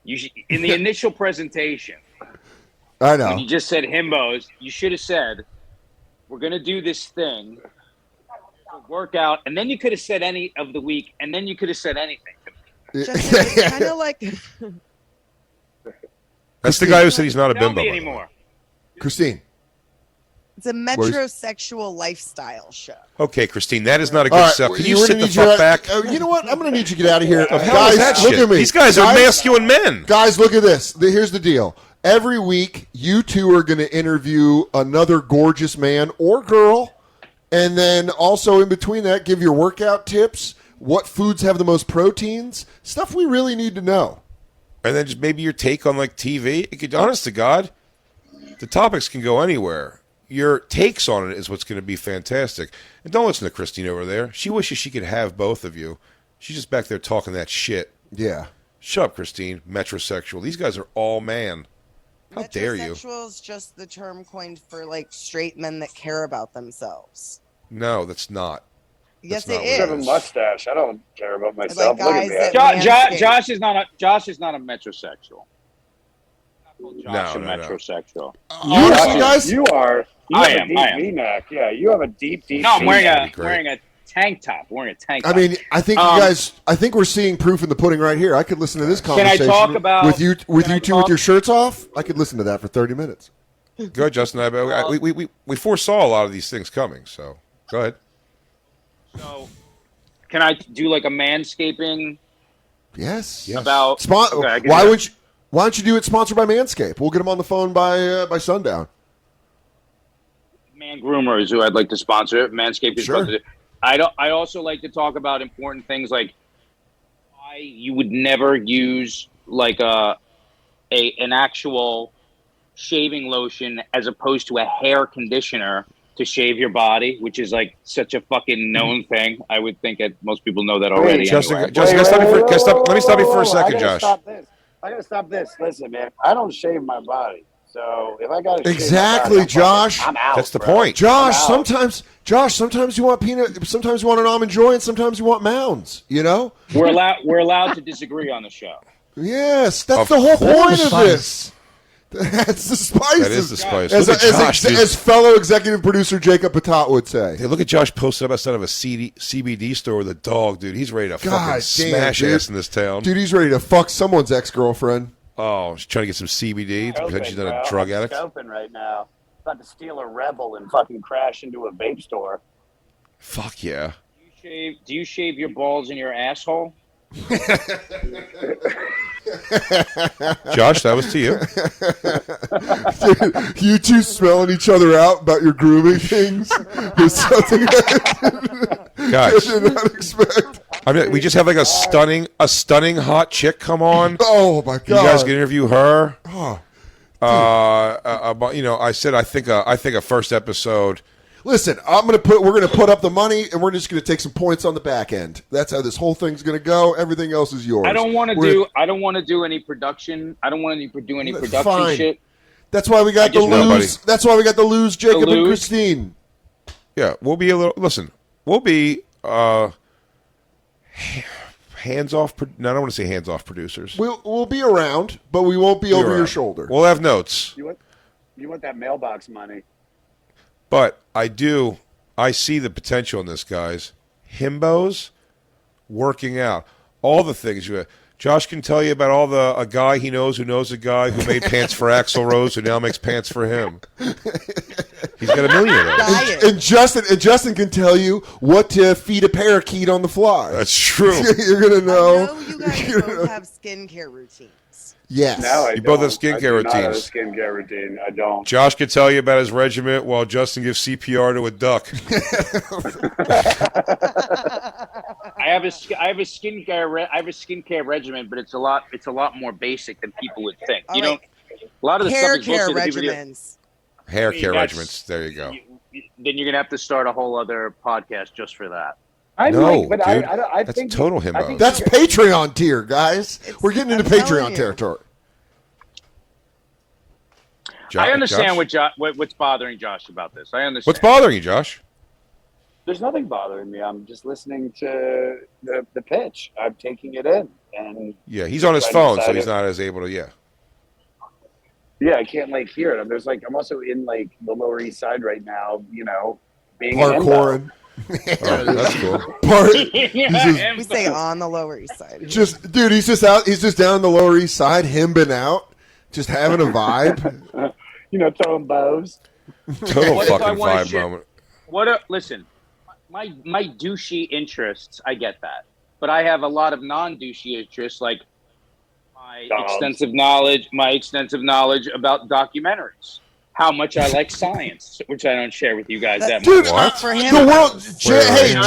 In the initial presentation, I know. when you just said himbos, you should have said, we're going to do this thing, workout, and then you could have said any of the week, and then you could have said anything to me. Justin, it's kind of like... That's the guy who said he's not a bimbo anymore. Christine. It's a metrosexual lifestyle show. Okay, Christine, that is not a good sell. Can you sit the fuck back? You know what? I'm going to need you to get out of here. Guys, look at me. These guys are masculine men. Guys, look at this. Here's the deal. Every week, you two are going to interview another gorgeous man or girl, and then also in between that, give your workout tips, what foods have the most proteins, stuff we really need to know. And then just maybe your take on like TV. It could, honest to God, the topics can go anywhere. Your takes on it is what's going to be fantastic. And don't listen to Christine over there. She wishes she could have both of you. She's just back there talking that shit. Yeah. Shut up, Christine. Metrosexual. These guys are all man. How dare you? Metrosexual is just the term coined for like straight men that care about themselves. No, that's not. Yes, That's it not is. I have a mustache. I don't care about myself. Like Look at me. Josh is not a metrosexual. Josh No. metrosexual. You are. I have am. a deep V-neck. Yeah, you have a deep. No, I'm V-neck. wearing a tank top. I mean, I think you guys. I think we're seeing proof in the pudding right here. I could listen to this conversation. Can I talk about with you two with your shirts off? I could listen to that for 30 minutes. Go ahead, Justin. We foresaw a lot of these things coming. So go ahead. So, can I do like a manscaping? Yes. About why don't you do it sponsored by Manscaped? We'll get them on the phone by sundown. Man Groomer is who I'd like to sponsor. Manscaped is Sure. sponsored. I also like to talk about important things like why you would never use like an actual shaving lotion as opposed to a hair conditioner to shave your body, which is like such a fucking known thing. I would think that most people know that already. Justin, anyway. let me stop you for a second, Josh. I gotta stop this. Listen, man, I don't shave my body, so if I gotta Exactly, shave my body, Josh. I'm out. That's the bro. point. Josh, sometimes you want peanut, sometimes you want an almond joy, and sometimes you want mounds. You know? We're allowed to disagree on the show. Yes, that's Of the whole course. point of this. That's the spice. That is the spice. As, Look at Josh, dude. as fellow executive producer Jacob Patat would say. Hey, look at Josh posted up outside of a CBD store with a dog, dude. He's ready to fucking smash ass in this town. Dude, he's ready to fuck someone's ex-girlfriend. Oh, she's trying to get some CBD to pretend she's not a drug addict. I'm scoping right now. About to steal a Rebel and fucking crash into a vape store. Fuck yeah. Do you shave your balls in your asshole? Josh, that was to you. Dude, you two smelling each other out about your grooming things is something Guys, I did not expect. I mean, we just have like a stunning hot chick come on. Oh my god! You guys can interview her. Oh, I said I think a first episode. listen, we're gonna put up the money, and we're just gonna take some points on the back end. That's how this whole thing's gonna go. Everything else is yours. I don't want to do any production. I don't want to do any production fine. shit. That's why we got That's why we got the lose, Jacob and Christine. Yeah, we'll be a little. Listen, we'll be hands off. No, I don't want to say hands off producers. We'll be around, but we won't be over your shoulder. We'll have notes. You want that mailbox money? But I I see the potential in this, guys. Himbos, working out, all the things you. Josh can tell you about all a guy he knows who knows a guy who made pants for Axl Rose, who now makes pants for him. He's got a million of those. And Justin can tell you what to feed a parakeet on the fly. That's true. You're gonna know. I know you guys both have skincare routines. Yes. No, I You both have don't. skincare I do not have a routines. skincare routine. I don't. Josh can tell you about his regiment while Justin gives CPR to a duck. I have a skincare regimen, but it's a lot more basic than people would think. All You right. know, a lot of the Hair stuff is care mostly the people regimens. Hair care That's- regiments. There you go. Then you're gonna have to start a whole other podcast just for that. I No, like, but dude. I That's think total I himbo. think That's Patreon tier, guys. We're getting into I'm telling Patreon you. territory. I understand Josh? what's bothering Josh about this. I understand. What's bothering you, Josh? there's nothing bothering me. I'm just listening to the pitch. I'm taking it in, and Yeah, he's on his I phone, so decided- he's not as able to. Yeah. yeah, I can't hear it. I'm also in the Lower East Side right now. Being an Parkouring. Oh, that's cool. Yeah, We say on the Lower East Side. Dude, he's just out. He's just down the Lower East Side, himbing out, just having a vibe. throwing bows. Total What if I fucking wanna vibe share- moment. Listen, my douchey interests, I get that, but I have a lot of non-douchey interests, like my Dogs. extensive knowledge about documentaries. How much I like science, which I don't share with you guys that Dude, much. What? For him. the world. Hey, wait.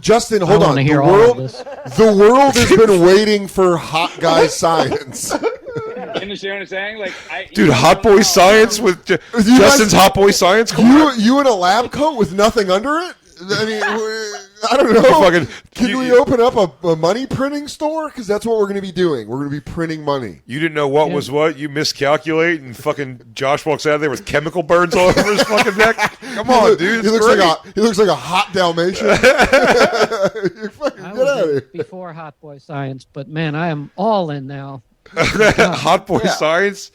Justin, hold I on. wanna The hear all of world, this. the world has been waiting for hot guy science. You understand what I'm saying? Like, Dude, Hot Boy Science with You Justin's guys- Hot Boy Science? Come on. You in a lab coat with nothing under it? I mean, I don't know. Fucking- Can you- we open up a money printing store? Because that's what we're going to be doing. We're going to be printing money. You didn't know what was what? You miscalculate, and fucking Josh walks out of there with chemical burns all over his fucking neck? Come on, dude. He it's looks great. like a hot Dalmatian. You fucking I get out of was here. before Hot Boy Science, but man, I am all in now. Hot Boy Science?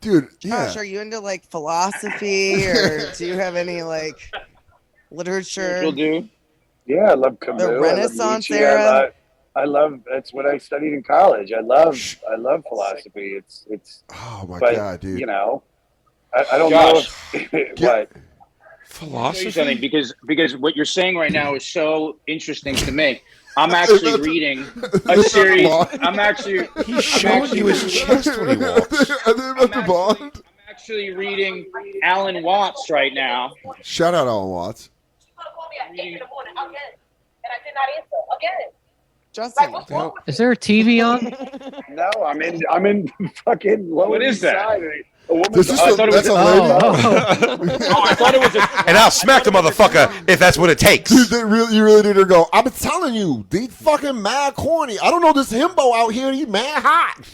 Dude, yeah. Josh, are you into philosophy, or do you have any literature? You'll do. Yeah, I love Camus. The I love Renaissance Nietzsche. era? I love. That's what I studied in college. I love philosophy. It's. Oh, my But God, dude. I don't Josh. know if what. I'll tell you something, because what you're saying right now is so interesting to me. I'm actually reading a series. He's showing you his chest when he walks. Are they about to bond? I'm actually reading Alan Watts right now. Shout out Alan Watts. Justin, Is there a TV on? No, I'm in fucking Lower What is East that? Side. A woman's This is I thought it that's was- a lady. Oh, I thought it was a. And I'll smack the motherfucker if that's what it takes. Dude, you really need to go. I'm telling you, they fucking mad corny. I don't know this himbo out here. He mad hot.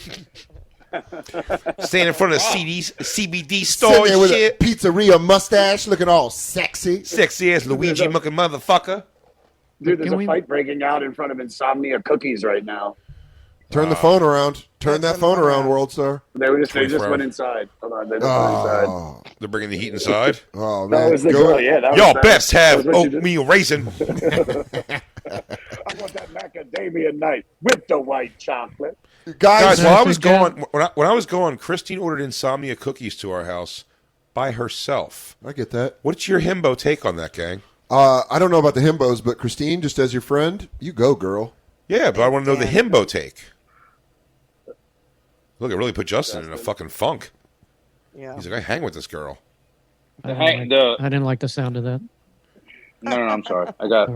Stand in front of the CBD Sitting store there and with a shit. pizzeria mustache, looking all sexy. Sexy ass Luigi looking motherfucker. Dude, there's Can a we- fight breaking out in front of Insomnia Cookies right now. Turn the phone around. Turn that Turn the phone phone around, around. World Star. They just 24 went hours. inside. Hold on, they just went inside. Oh, They're bringing the heat inside. oh That man. was the Go girl. ahead. Yeah, that Y'all was best have that was what you oatmeal raisin. did. I want that macadamia nut with the white chocolate. Guys, Guys, while I Actually, was Jen- going, when I was going, Christine ordered Insomnia cookies to our house by herself. I get that. What's your himbo take on that, gang? I don't know about the himbos, but Christine, just as your friend, you go, girl. Yeah, but I want to know the himbo take. Look, it really put Justin in a fucking funk. yeah. He's like, I hang with this girl. I Hang- I didn't like the sound of that. No, I'm sorry. I got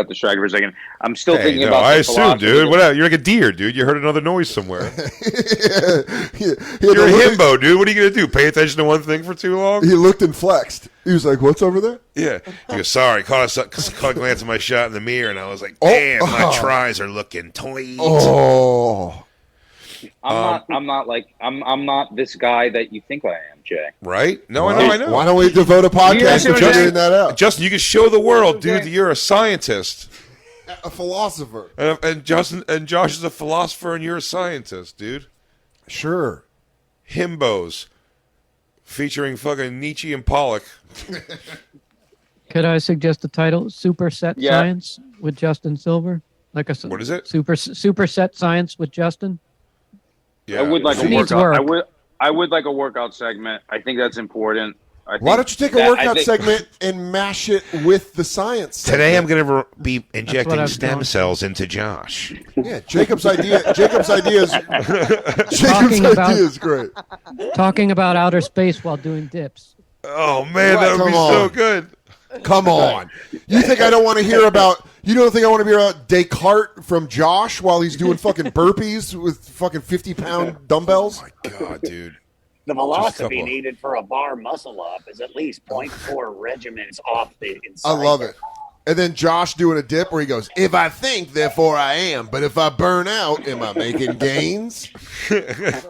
distracted for a second. I'm still Hey, thinking no, about. I the assume, philosophy dude. of- What? You're like a deer, dude. You heard another noise somewhere. He You're a himbo, dude. What are you gonna do? Pay attention to one thing for too long? He looked and flexed. He was like, "What's over there?" Yeah. He goes, sorry. Caught a glance at my shot in the mirror, and I was like, Oh. damn, my tries are looking tight. Oh, I'm not this guy that you think I am, Jay. Right? No, Well, I know. Why don't we devote a podcast see to what I'm figuring that out? Justin, you can show the world, dude, that you're a scientist. A philosopher. And Josh is a philosopher, and you're a scientist, dude. Sure. Himbos. Featuring fucking Nietzsche and Pollock. Could I suggest a title? Superset Science with Justin Silver? Like a What is it? Superset Science with Justin? Yeah. I would like a Needs workout. work. I would like a workout segment. I think that's important. Why don't you take a workout segment and mash it with the science segment? Today I'm going to be what injecting I've stem done. cells into Josh. Yeah, Jacob's idea is great. Talking about outer space while doing dips. Oh man, Right, that would be come so on. good. Come on. You think I don't want to hear about you don't think I want to hear about Descartes from Josh while he's doing fucking burpees with fucking 50-pound dumbbells? Oh my god, dude. The Just a velocity couple. needed for a bar muscle up is at least 0.4 regiments off the inside. I love it. And then Josh doing a dip where he goes, if I think, therefore I am. But if I burn out, am I making gains? I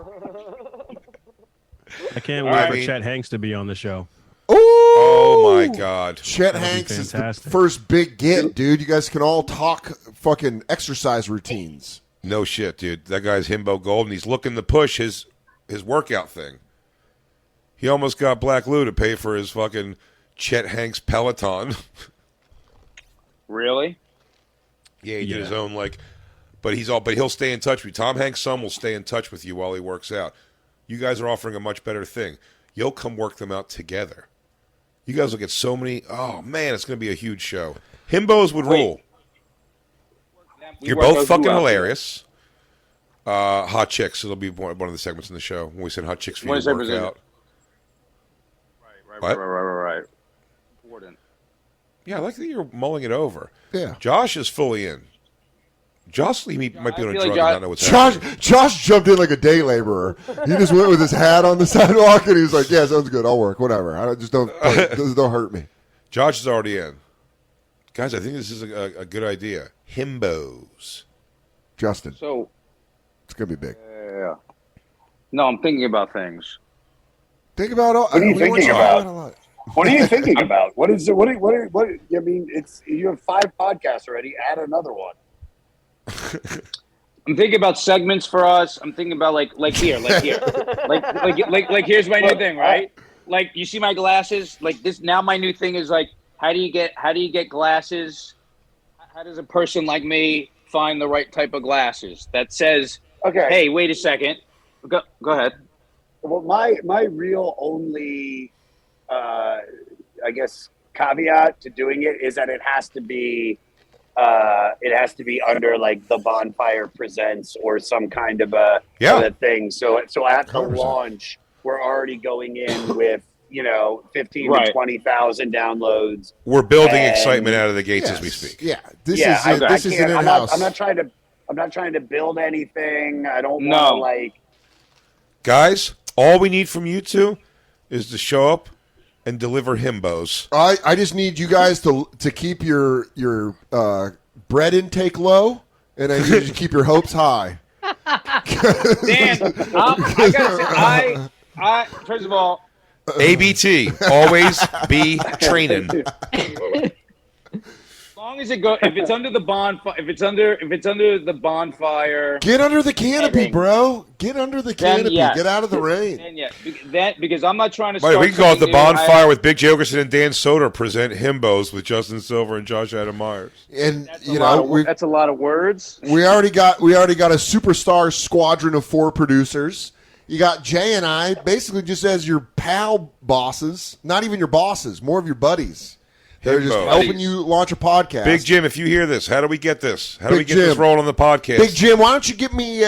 can't wait right. for Chet Hanks to be on the show. Ooh! Oh my god. Chet That'd be Hanks is the fantastic. first big get, dude. You guys can all talk fucking exercise routines. No shit, dude. That guy's himbo gold, and he's looking to push his workout thing. He almost got Black Lou to pay for his fucking Chet Hanks Peloton. Really? Yeah, he did his own but he'll stay in touch with you. Tom Hanks' son will stay in touch with you while he works out. You guys are offering a much better thing. You'll come work them out together. You guys will get so many. Oh man, it's going to be a huge show. Himbos would rule. You're both fucking hilarious. Hot chicks. It'll be one of the segments in the show when we send hot chicks for you to work out. Right. Important. Yeah, I like that you're mulling it over. Yeah. Josh is fully in. Josh might be on a feel drug like and not know what's Josh, happening. Josh jumped in like a day laborer. He just went with his hat on the sidewalk and he was like, "Yeah, sounds good. I'll work. Whatever. Don't hurt me." Josh is already in. Guys, I think this is a good idea. Himbos. Justin, So, it's gonna be big. yeah. No, I'm thinking about things. Think about all. What are you we want thinking to talk about? a lot. What are you thinking about? What is it? What? I mean, you have 5 podcasts already. Add another one. I'm thinking about segments for us. I'm thinking about like here, like here's my new thing, right? Like you see my glasses, like this. Now my new thing is like, how do you get glasses? How does a person like me find the right type of glasses that says, Okay. hey, wait a second, go ahead. Well, my real only, I guess, caveat to doing it is that it has to be under like the Bonfire Presents or some kind of a thing. So at the 100%. launch, we're already going in with 15 Right. to 20,000 downloads. We're building And- excitement out of the gates Yes. as we speak. Yeah, this Yeah, is this is an I'm in-house. not trying to build anything. I don't No. want to like. Guys, all we need from you two is to show up and deliver himbos. I just need you guys to keep your bread intake low, and I need you to keep your hopes high. Dan, I gotta say, I first of all, ABT, always be training. as long as it go, if it's under the bonfire, if it's under the bonfire, Get under the canopy, Heading. bro. Get under the canopy. yes. Get out of the rain. then yeah, that because I'm not trying to. Wait, Start we can call it the something new. Bonfire with Big J. Okerson and Dan Soder present himbos with Justin Silver and Josh Adam Myers. And That's you a lot know of- that's a lot of words. we already got a superstar squadron of 4 producers. You got Jay and I basically just as your pal bosses, not even your bosses, more of your buddies. They're just Himbo. helping you launch a podcast. Big Jim, if you hear this, how do we get this? How do we Big get this Jim. rolling on the podcast? Big Jim, why don't you get me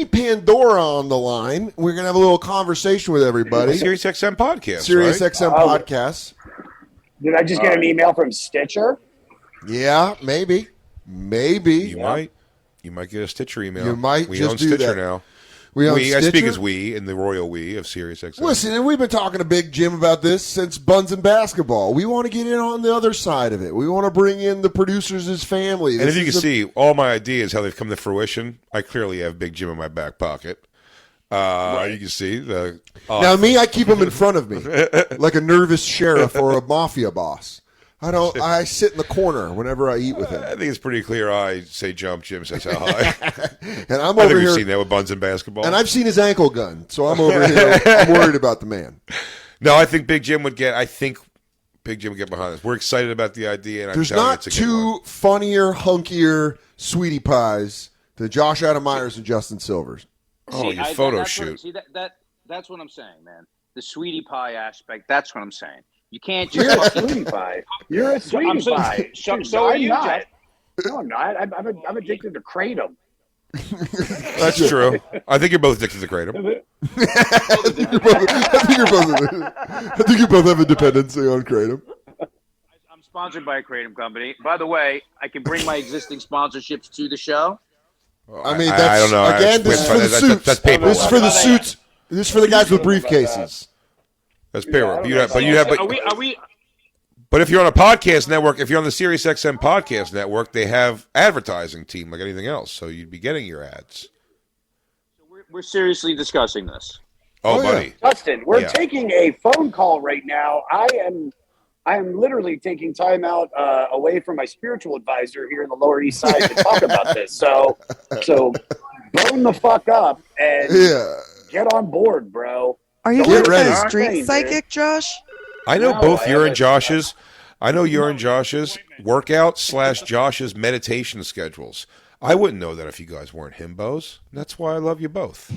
Pandora on the line? We're gonna have a little conversation with everybody. Sirius XM podcast, Sirius right? XM Oh. podcast. Did I just get an email from Stitcher? Yeah, maybe. You might get a Stitcher email. You might We just own do Stitcher that. now. We on I speak Stitcher? as we in the royal we of Sirius XM. Listen, and we've been talking to Big Jim about this since Buns and Basketball. We want to get in on the other side of it. We want to bring in the producers as family. And if This you can is a- see, all my ideas, how they've come to fruition, I clearly have Big Jim in my back pocket. You can see the... now me, I keep him in front of me like a nervous sheriff or a mafia boss. I sit in the corner whenever I eat with him. I think it's pretty clear. I say jump, Jim says how high. And I'm I over think we've here, seen that with Buns and Basketball. and I've seen his ankle gun, so I'm over here. I'm worried about the man. No, I think Big Jim would get, Big Jim get behind this. We're excited about the idea. And There's not two funnier, hunkier sweetie pies than Josh Adam Meyers and Justin Silvers. Oh, your photo that's shoot. That's what I'm saying, man. The sweetie pie aspect. That's what I'm saying. You can't just sweetie pie. You're a sweetie pie. So are you, not. No, I'm not. I'm addicted to kratom. That's true. I think you're both addicted to kratom. I think you both have a dependency on kratom. I'm sponsored by a kratom company. By the way, I can bring my existing sponsorships to the show. I mean, that's, I don't know. Again, this is for the suits. This is for the suits. This is for the guys with briefcases. That's paper. But if you're on a podcast network, if you're on the SiriusXM podcast network, they have advertising team like anything else, so you'd be getting your ads. So we're seriously discussing this. Oh, buddy, yeah. Justin, we're taking a phone call right now. I am literally taking time out away from my spiritual advisor here in the Lower East Side to talk about this. So bone the fuck up and get on board, bro. Are you looking for a street psychic, Josh? I know both your and Josh's. I know your and Josh's workout / Josh's meditation schedules. I wouldn't know that if you guys weren't himbos. That's why I love you both.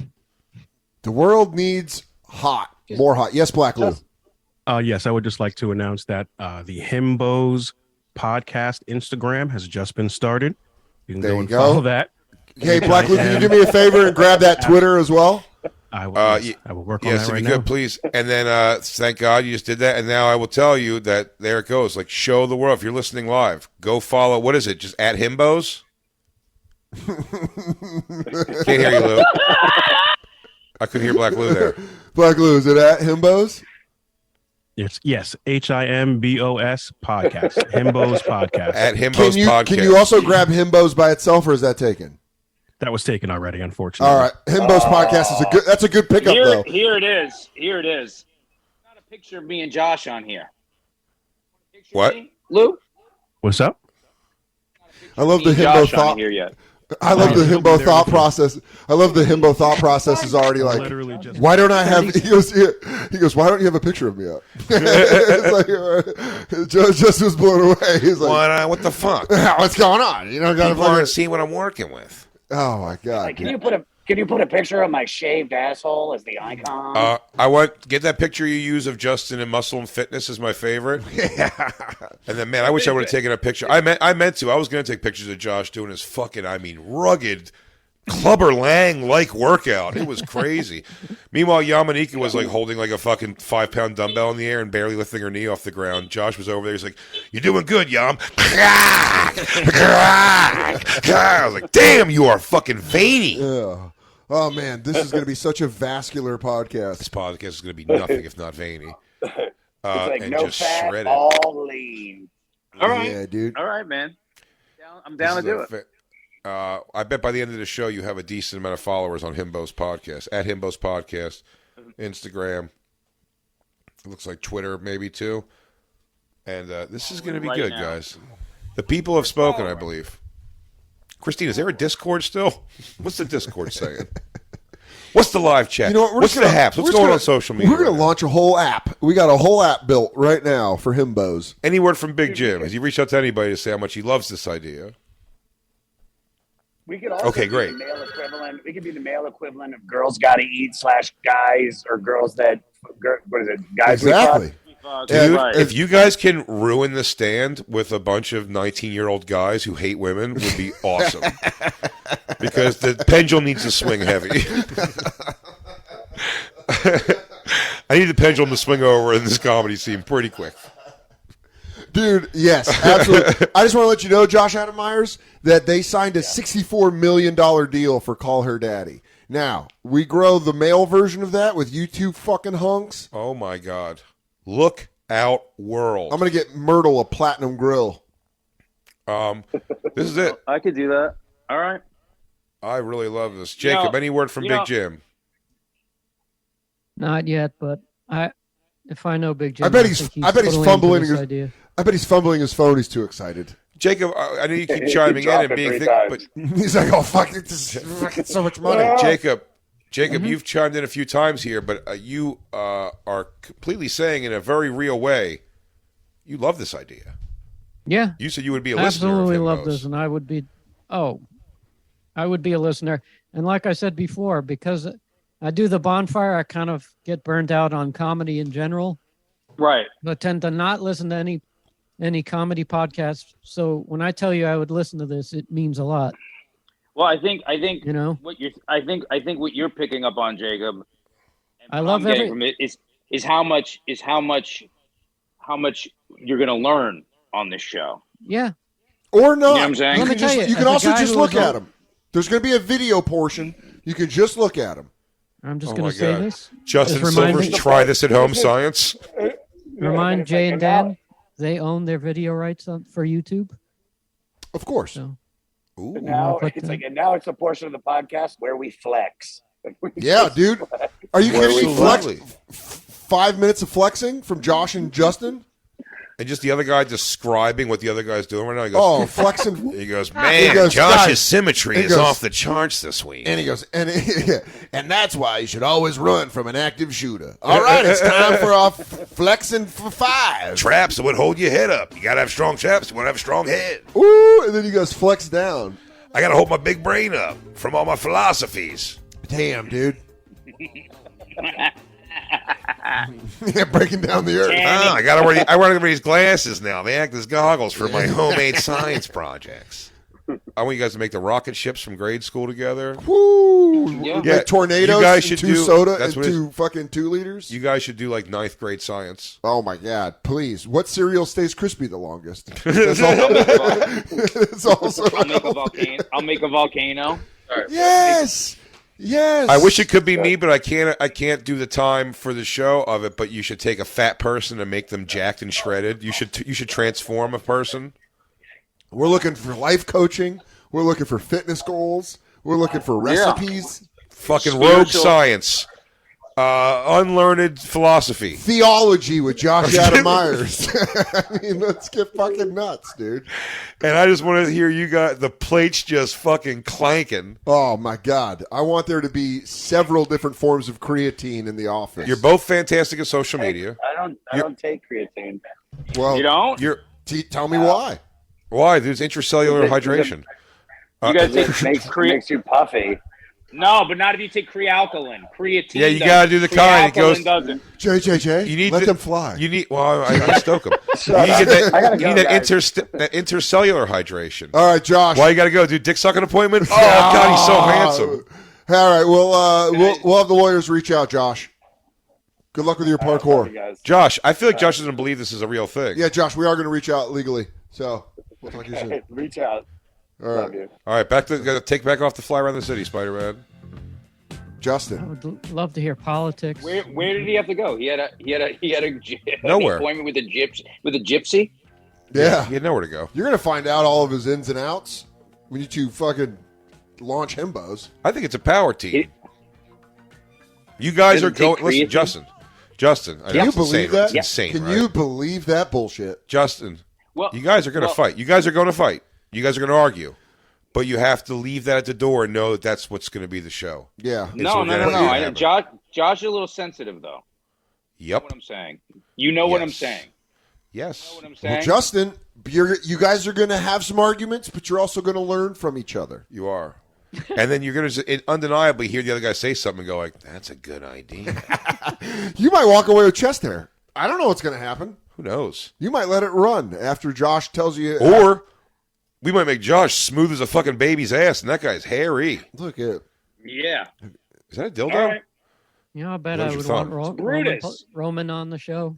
The world needs more hot. Yes, Black Lou. Yes, I would just like to announce that the Himbos podcast Instagram has just been started. You can go and follow that. Hey, Black Lou, can you do me a favor and grab that Twitter as well? I will work on that right now. Yes, if you could, please. And then, thank God you just did that. And now I will tell you that there it goes. Like, show the world. If you're listening live, go follow. What is it? Just at Himbos? Can't hear you, Lou. I couldn't hear Black Lou there. Black Lou, is it at Himbos? Yes, HIMBOS podcast. Himbos podcast. At Himbos podcast. Can you also grab Himbos by itself, or is that taken? That was taken already, unfortunately. All right, Himbos podcast is that's a good pickup though. Here it is. Got a picture of me and Josh on here. What? Lou? What's up? I love the Himbo thought. Here yet. I love the Himbo thought process. I love the Himbo thought process is already like, why don't I have, he goes, why don't you have a picture of me up? It's like, just was blown away. He's like, what the fuck? What's going on? You know, people aren't seeing what I'm working with. Oh my God. Like, can you put a picture of my shaved asshole as the icon? Get that picture you use of Justin in Muscle and Fitness is my favorite. Yeah. And then, man, I wish I would have taken a picture. I meant to. I was going to take pictures of Josh doing his fucking, rugged Clubber Lang-like workout. It was crazy. Meanwhile, Yamanika was like holding like a fucking 5-pound dumbbell in the air and barely lifting her knee off the ground. Josh was over there. He's like, "You're doing good, Yam." I was like, "Damn, you are fucking veiny." Yeah. Oh man, this is going to be such a vascular podcast. This podcast is going to be nothing if not veiny. It's like and no just fat, shredded. all lean. All right, yeah, dude. All right, man. I'm down to do it. I bet by the end of the show you have a decent amount of followers on Himbos Podcast. At Himbos Podcast, Instagram. It looks like Twitter maybe too. And this is going to be good, guys. The people have spoken, I believe. Christine, is there a Discord still? What's the Discord saying? What's the live chat? You know what, what's going to happen? What's going on social media? We're going to launch a whole app. We got a whole app built right now for Himbos. Any word from Big Jim? Has he reached out to anybody to say how much he loves this idea? We could also be the male equivalent. We could be the male equivalent of Girls Gotta Eat / guys or girls that what is it? Guys exactly. Dude, if you guys can ruin the stand with a bunch of 19-year-old guys who hate women, would be awesome. Because the pendulum needs to swing heavy. I need the pendulum to swing over in this comedy scene pretty quick. Dude, yes, absolutely. I just want to let you know, Josh Adam Meyers, that they signed a $64 million deal for Call Her Daddy. Now, we grow the male version of that with you two fucking hunks. Oh, my God. Look out, world. I'm going to get Myrtle a platinum grill. This is it. I could do that. All right. I really love this. Jacob, any word from Big Jim? Not yet, but if I know Big Jim, I bet he's fumbling his idea. I bet he's fumbling his phone. He's too excited. Jacob, I know you keep chiming in and being thick, but he's like, "Oh fuck, this is fucking so much money." Jacob, you've chimed in a few times here, but you are completely saying in a very real way, You love this idea. Yeah. You said you would be a Absolutely listener. love this, and I would be. Oh, I would be a listener. And like I said before, because I do the Bonfire, I kind of get burned out on comedy in general. Right. I tend to not listen to any comedy podcasts. So when I tell you I would listen to this, it means a lot. Well, I think you know what you're picking up on, Jacob. And I love I'm getting from it is how much you're going to learn on this show. Yeah. Or not. You know what I'm saying? You can also just look at them. There's going to be a video portion. You can just look at them. I'm just going to say this. Justin Silver's Try This at Home Science. Remind Jay and Dan, they own their video rights for YouTube. Of course. So, and now it's a portion of the podcast where we flex. Yeah, dude. Are you kidding me? 5 minutes of flexing from Josh and Justin? And just the other guy describing what the other guy's doing right now. He goes, flexing. He goes, man, Josh's symmetry is off the charts this week. And he goes, and that's why you should always run from an active shooter. All right, it's time for our flexing for 5. Traps that would hold your head up. You got to have strong traps. You want to have a strong head. Ooh, and then he goes, flex down. I got to hold my big brain up from all my philosophies. Damn, dude. Yeah, breaking down the earth. Oh, I wear everybody's glasses now. They act as goggles for my homemade science projects. I want you guys to make the rocket ships from grade school together. Woo! Yeah. Like tornadoes. You guys should 2 do soda that's and 2 fucking 2 liters. You guys should do like 9th grade science. Oh my god! Please, what cereal stays crispy the longest? It's also. I'll make a volcano. Yes. Yes. I wish it could be me, but I can't do the time for the show of it. But you should take a fat person and make them jacked and shredded. You should transform a person. We're looking for life coaching. We're looking for fitness goals. We're looking for recipes. Fucking rogue science. Unlearned philosophy. Theology with Josh Adam Meyers. I mean, let's get fucking nuts, dude. And I just want to hear you guys, the plates just fucking clanking. Oh, my God. I want there to be several different forms of creatine in the office. You're both fantastic at social media. I don't take creatine. Well, you don't? Tell me why. Why? There's intracellular hydration. You guys take makes you puffy. No, but not if you take crealkaline. Creatine. Yeah, you got to do the kind. It goes. JJJ, you need let them fly. You need. Well, I stoke them. You need that intercellular hydration. All right, Josh. Why you got to go? Do dick sucking appointment? Oh God, he's so handsome. All right, we'll have the lawyers reach out, Josh. Good luck with your parkour, Josh. I feel like Josh doesn't believe this is a real thing. Yeah, Josh, we are going to reach out legally, so we'll talk to you soon. Reach out. All right. All right, gotta take back off the fly around the city, Spider-Man. Justin, I would love to hear politics. Where did he have to go? He had an nowhere appointment with a gypsy. Yeah, he had nowhere to go. You're going to find out all of his ins and outs when you 2 fucking launch himbos. I think it's a power team. You guys are going. Listen, Justin. Can you believe that? It's insane. Can right? you believe that bullshit, Justin? Well, you guys are going to fight. You guys are going to fight. You guys are going to argue, but you have to leave that at the door and know that that's what's going to be the show. Yeah. No. Josh is a little sensitive though. Yep. You know what I'm saying? You know what I'm saying? Yes. You know what I'm saying? Well, Justin, you guys are going to have some arguments, but you're also going to learn from each other. You are. And then you're going to undeniably hear the other guy say something and go like, that's a good idea. You might walk away with chest hair. I don't know what's going to happen. Who knows? You might let it run after Josh tells you. Or we might make Josh smooth as a fucking baby's ass, and that guy's hairy. Look at. Yeah. Is that a dildo? Right. Yeah, I bet I would want Roman on the show.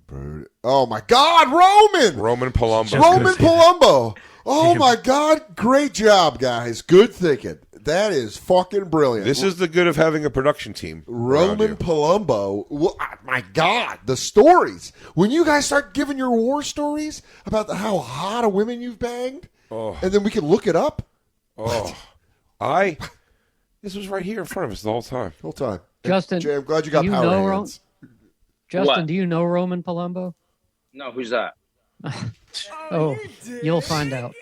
Oh, my God, Roman! Roman Palumbo. Roman Palumbo. Oh, my God. Great job, guys. Good thinking. That is fucking brilliant. This is the good of having a production team. Roman Palumbo. Well, my God, the stories. When you guys start giving your war stories about how hot of women you've banged, and then we can look it up. Oh, this was right here in front of us the whole time. Justin, Jay, I'm glad you got power hands. Justin, What? do you know Roman Palumbo? No, who's that? You'll find out.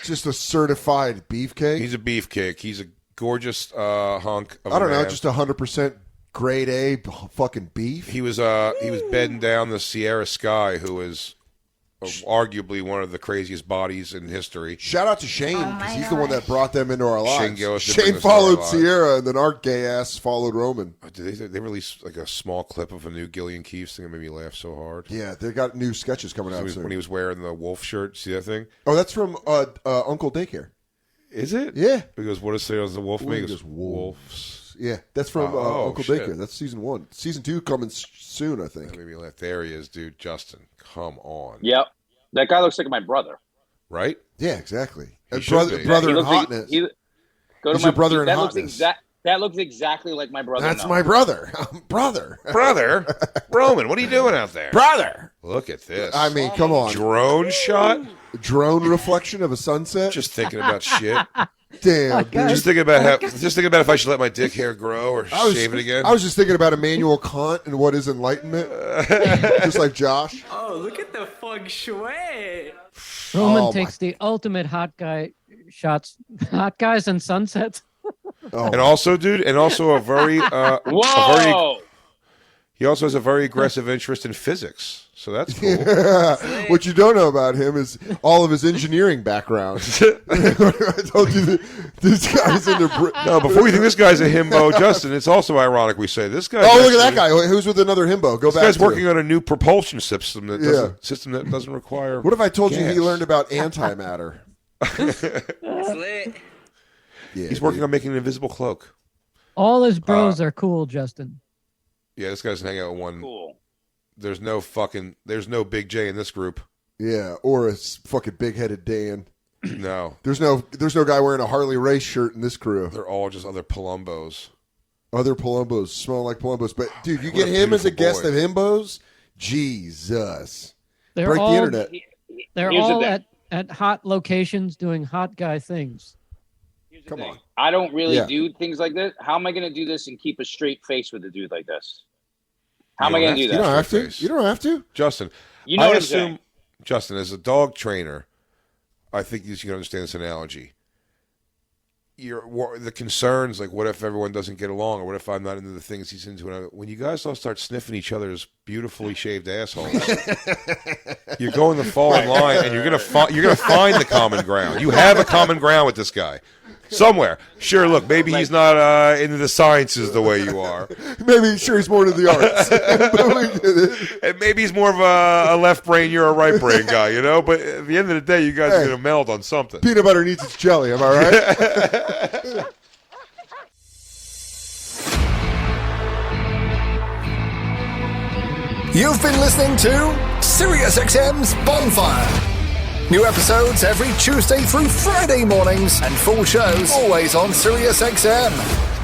Just a certified beefcake. He's a beefcake. He's a gorgeous hunk of I don't a know, man. just 100% grade A fucking beef. He was bedding down the Sierra Sky, who is arguably one of the craziest bodies in history. Shout out to Shane, because he's the one that brought them into our lives. Shane followed Sierra, and then our gay ass followed Roman. Did they released like a small clip of a new Gillian Keefe thing that made me laugh so hard? Yeah, they got new sketches coming out soon. When he was wearing the wolf shirt. See that thing? Oh, that's from Uncle Daycare. Is it? Yeah. Because what does the wolf mean? He goes, wolves. Yeah, that's from Uncle shit. Daycare. That's season 1. Season 2 coming soon, I think. That made me laugh. There he is, dude. Justin, come on. Yep. That guy looks like my brother. Right? Yeah, exactly. He brother in hotness. Go to He's your brother in that hotness. That looks exactly like my brother. That's my brother. Brother. Roman, what are you doing out there? Brother. Look at this. I mean, come on. Drone shot? Drone reflection of a sunset? Just thinking about shit. Damn, dude. Just thinking about if I should let my dick hair grow or shave it again. I was just thinking about Immanuel Kant and what is enlightenment. Just like Josh. Oh, look at the feng shui. Roman takes the ultimate hot guy shots. Hot guys and sunsets. And also, dude, a very whoa. He also has a very aggressive interest in physics, so that's cool. Yeah. What you don't know about him is all of his engineering background. I told you this guy's into. No, before you think this guy's a himbo, Justin, it's also ironic we say this guy. Oh, look at that guy who's with another himbo. Go back. This guy's working on a new propulsion system that doesn't require. What if I told gas? you he learned about antimatter? Yeah, he's working on making an invisible cloak. All his bros are cool, Justin. Yeah, this guy's hanging out with one. Cool. There's no Big J in this group. Yeah, or a fucking big-headed Dan. No. There's no guy wearing a Harley Race shirt in this crew. They're all just other Palombos. Other Palombos, smell like Palombos. But dude, you get him as a guest of Himbos? Jesus. They're break all, the internet. They're all at hot locations doing hot guy things. Come on. I don't really do things like this. How am I going to do this and keep a straight face with a dude like this? How am I going to do that? You don't have to. You don't have to. Justin, you know I what I'm assume, saying. Justin, as a dog trainer, I think you can understand this analogy. The concerns, like what if everyone doesn't get along, or what if I'm not into the things he's into? When you guys all start sniffing each other's beautifully shaved assholes, you're going to fall in line, and you're gonna find the common ground. You have a common ground with this guy. Somewhere. Sure, look, maybe he's not into the sciences the way you are. Maybe he's more into the arts. And maybe he's more of a left brain, you're a right brain guy, you know? But at the end of the day, you guys are going to meld on something. Peanut butter needs its jelly, am I right? You've been listening to SiriusXM's Bonfire. New episodes every Tuesday through Friday mornings, and full shows always on SiriusXM.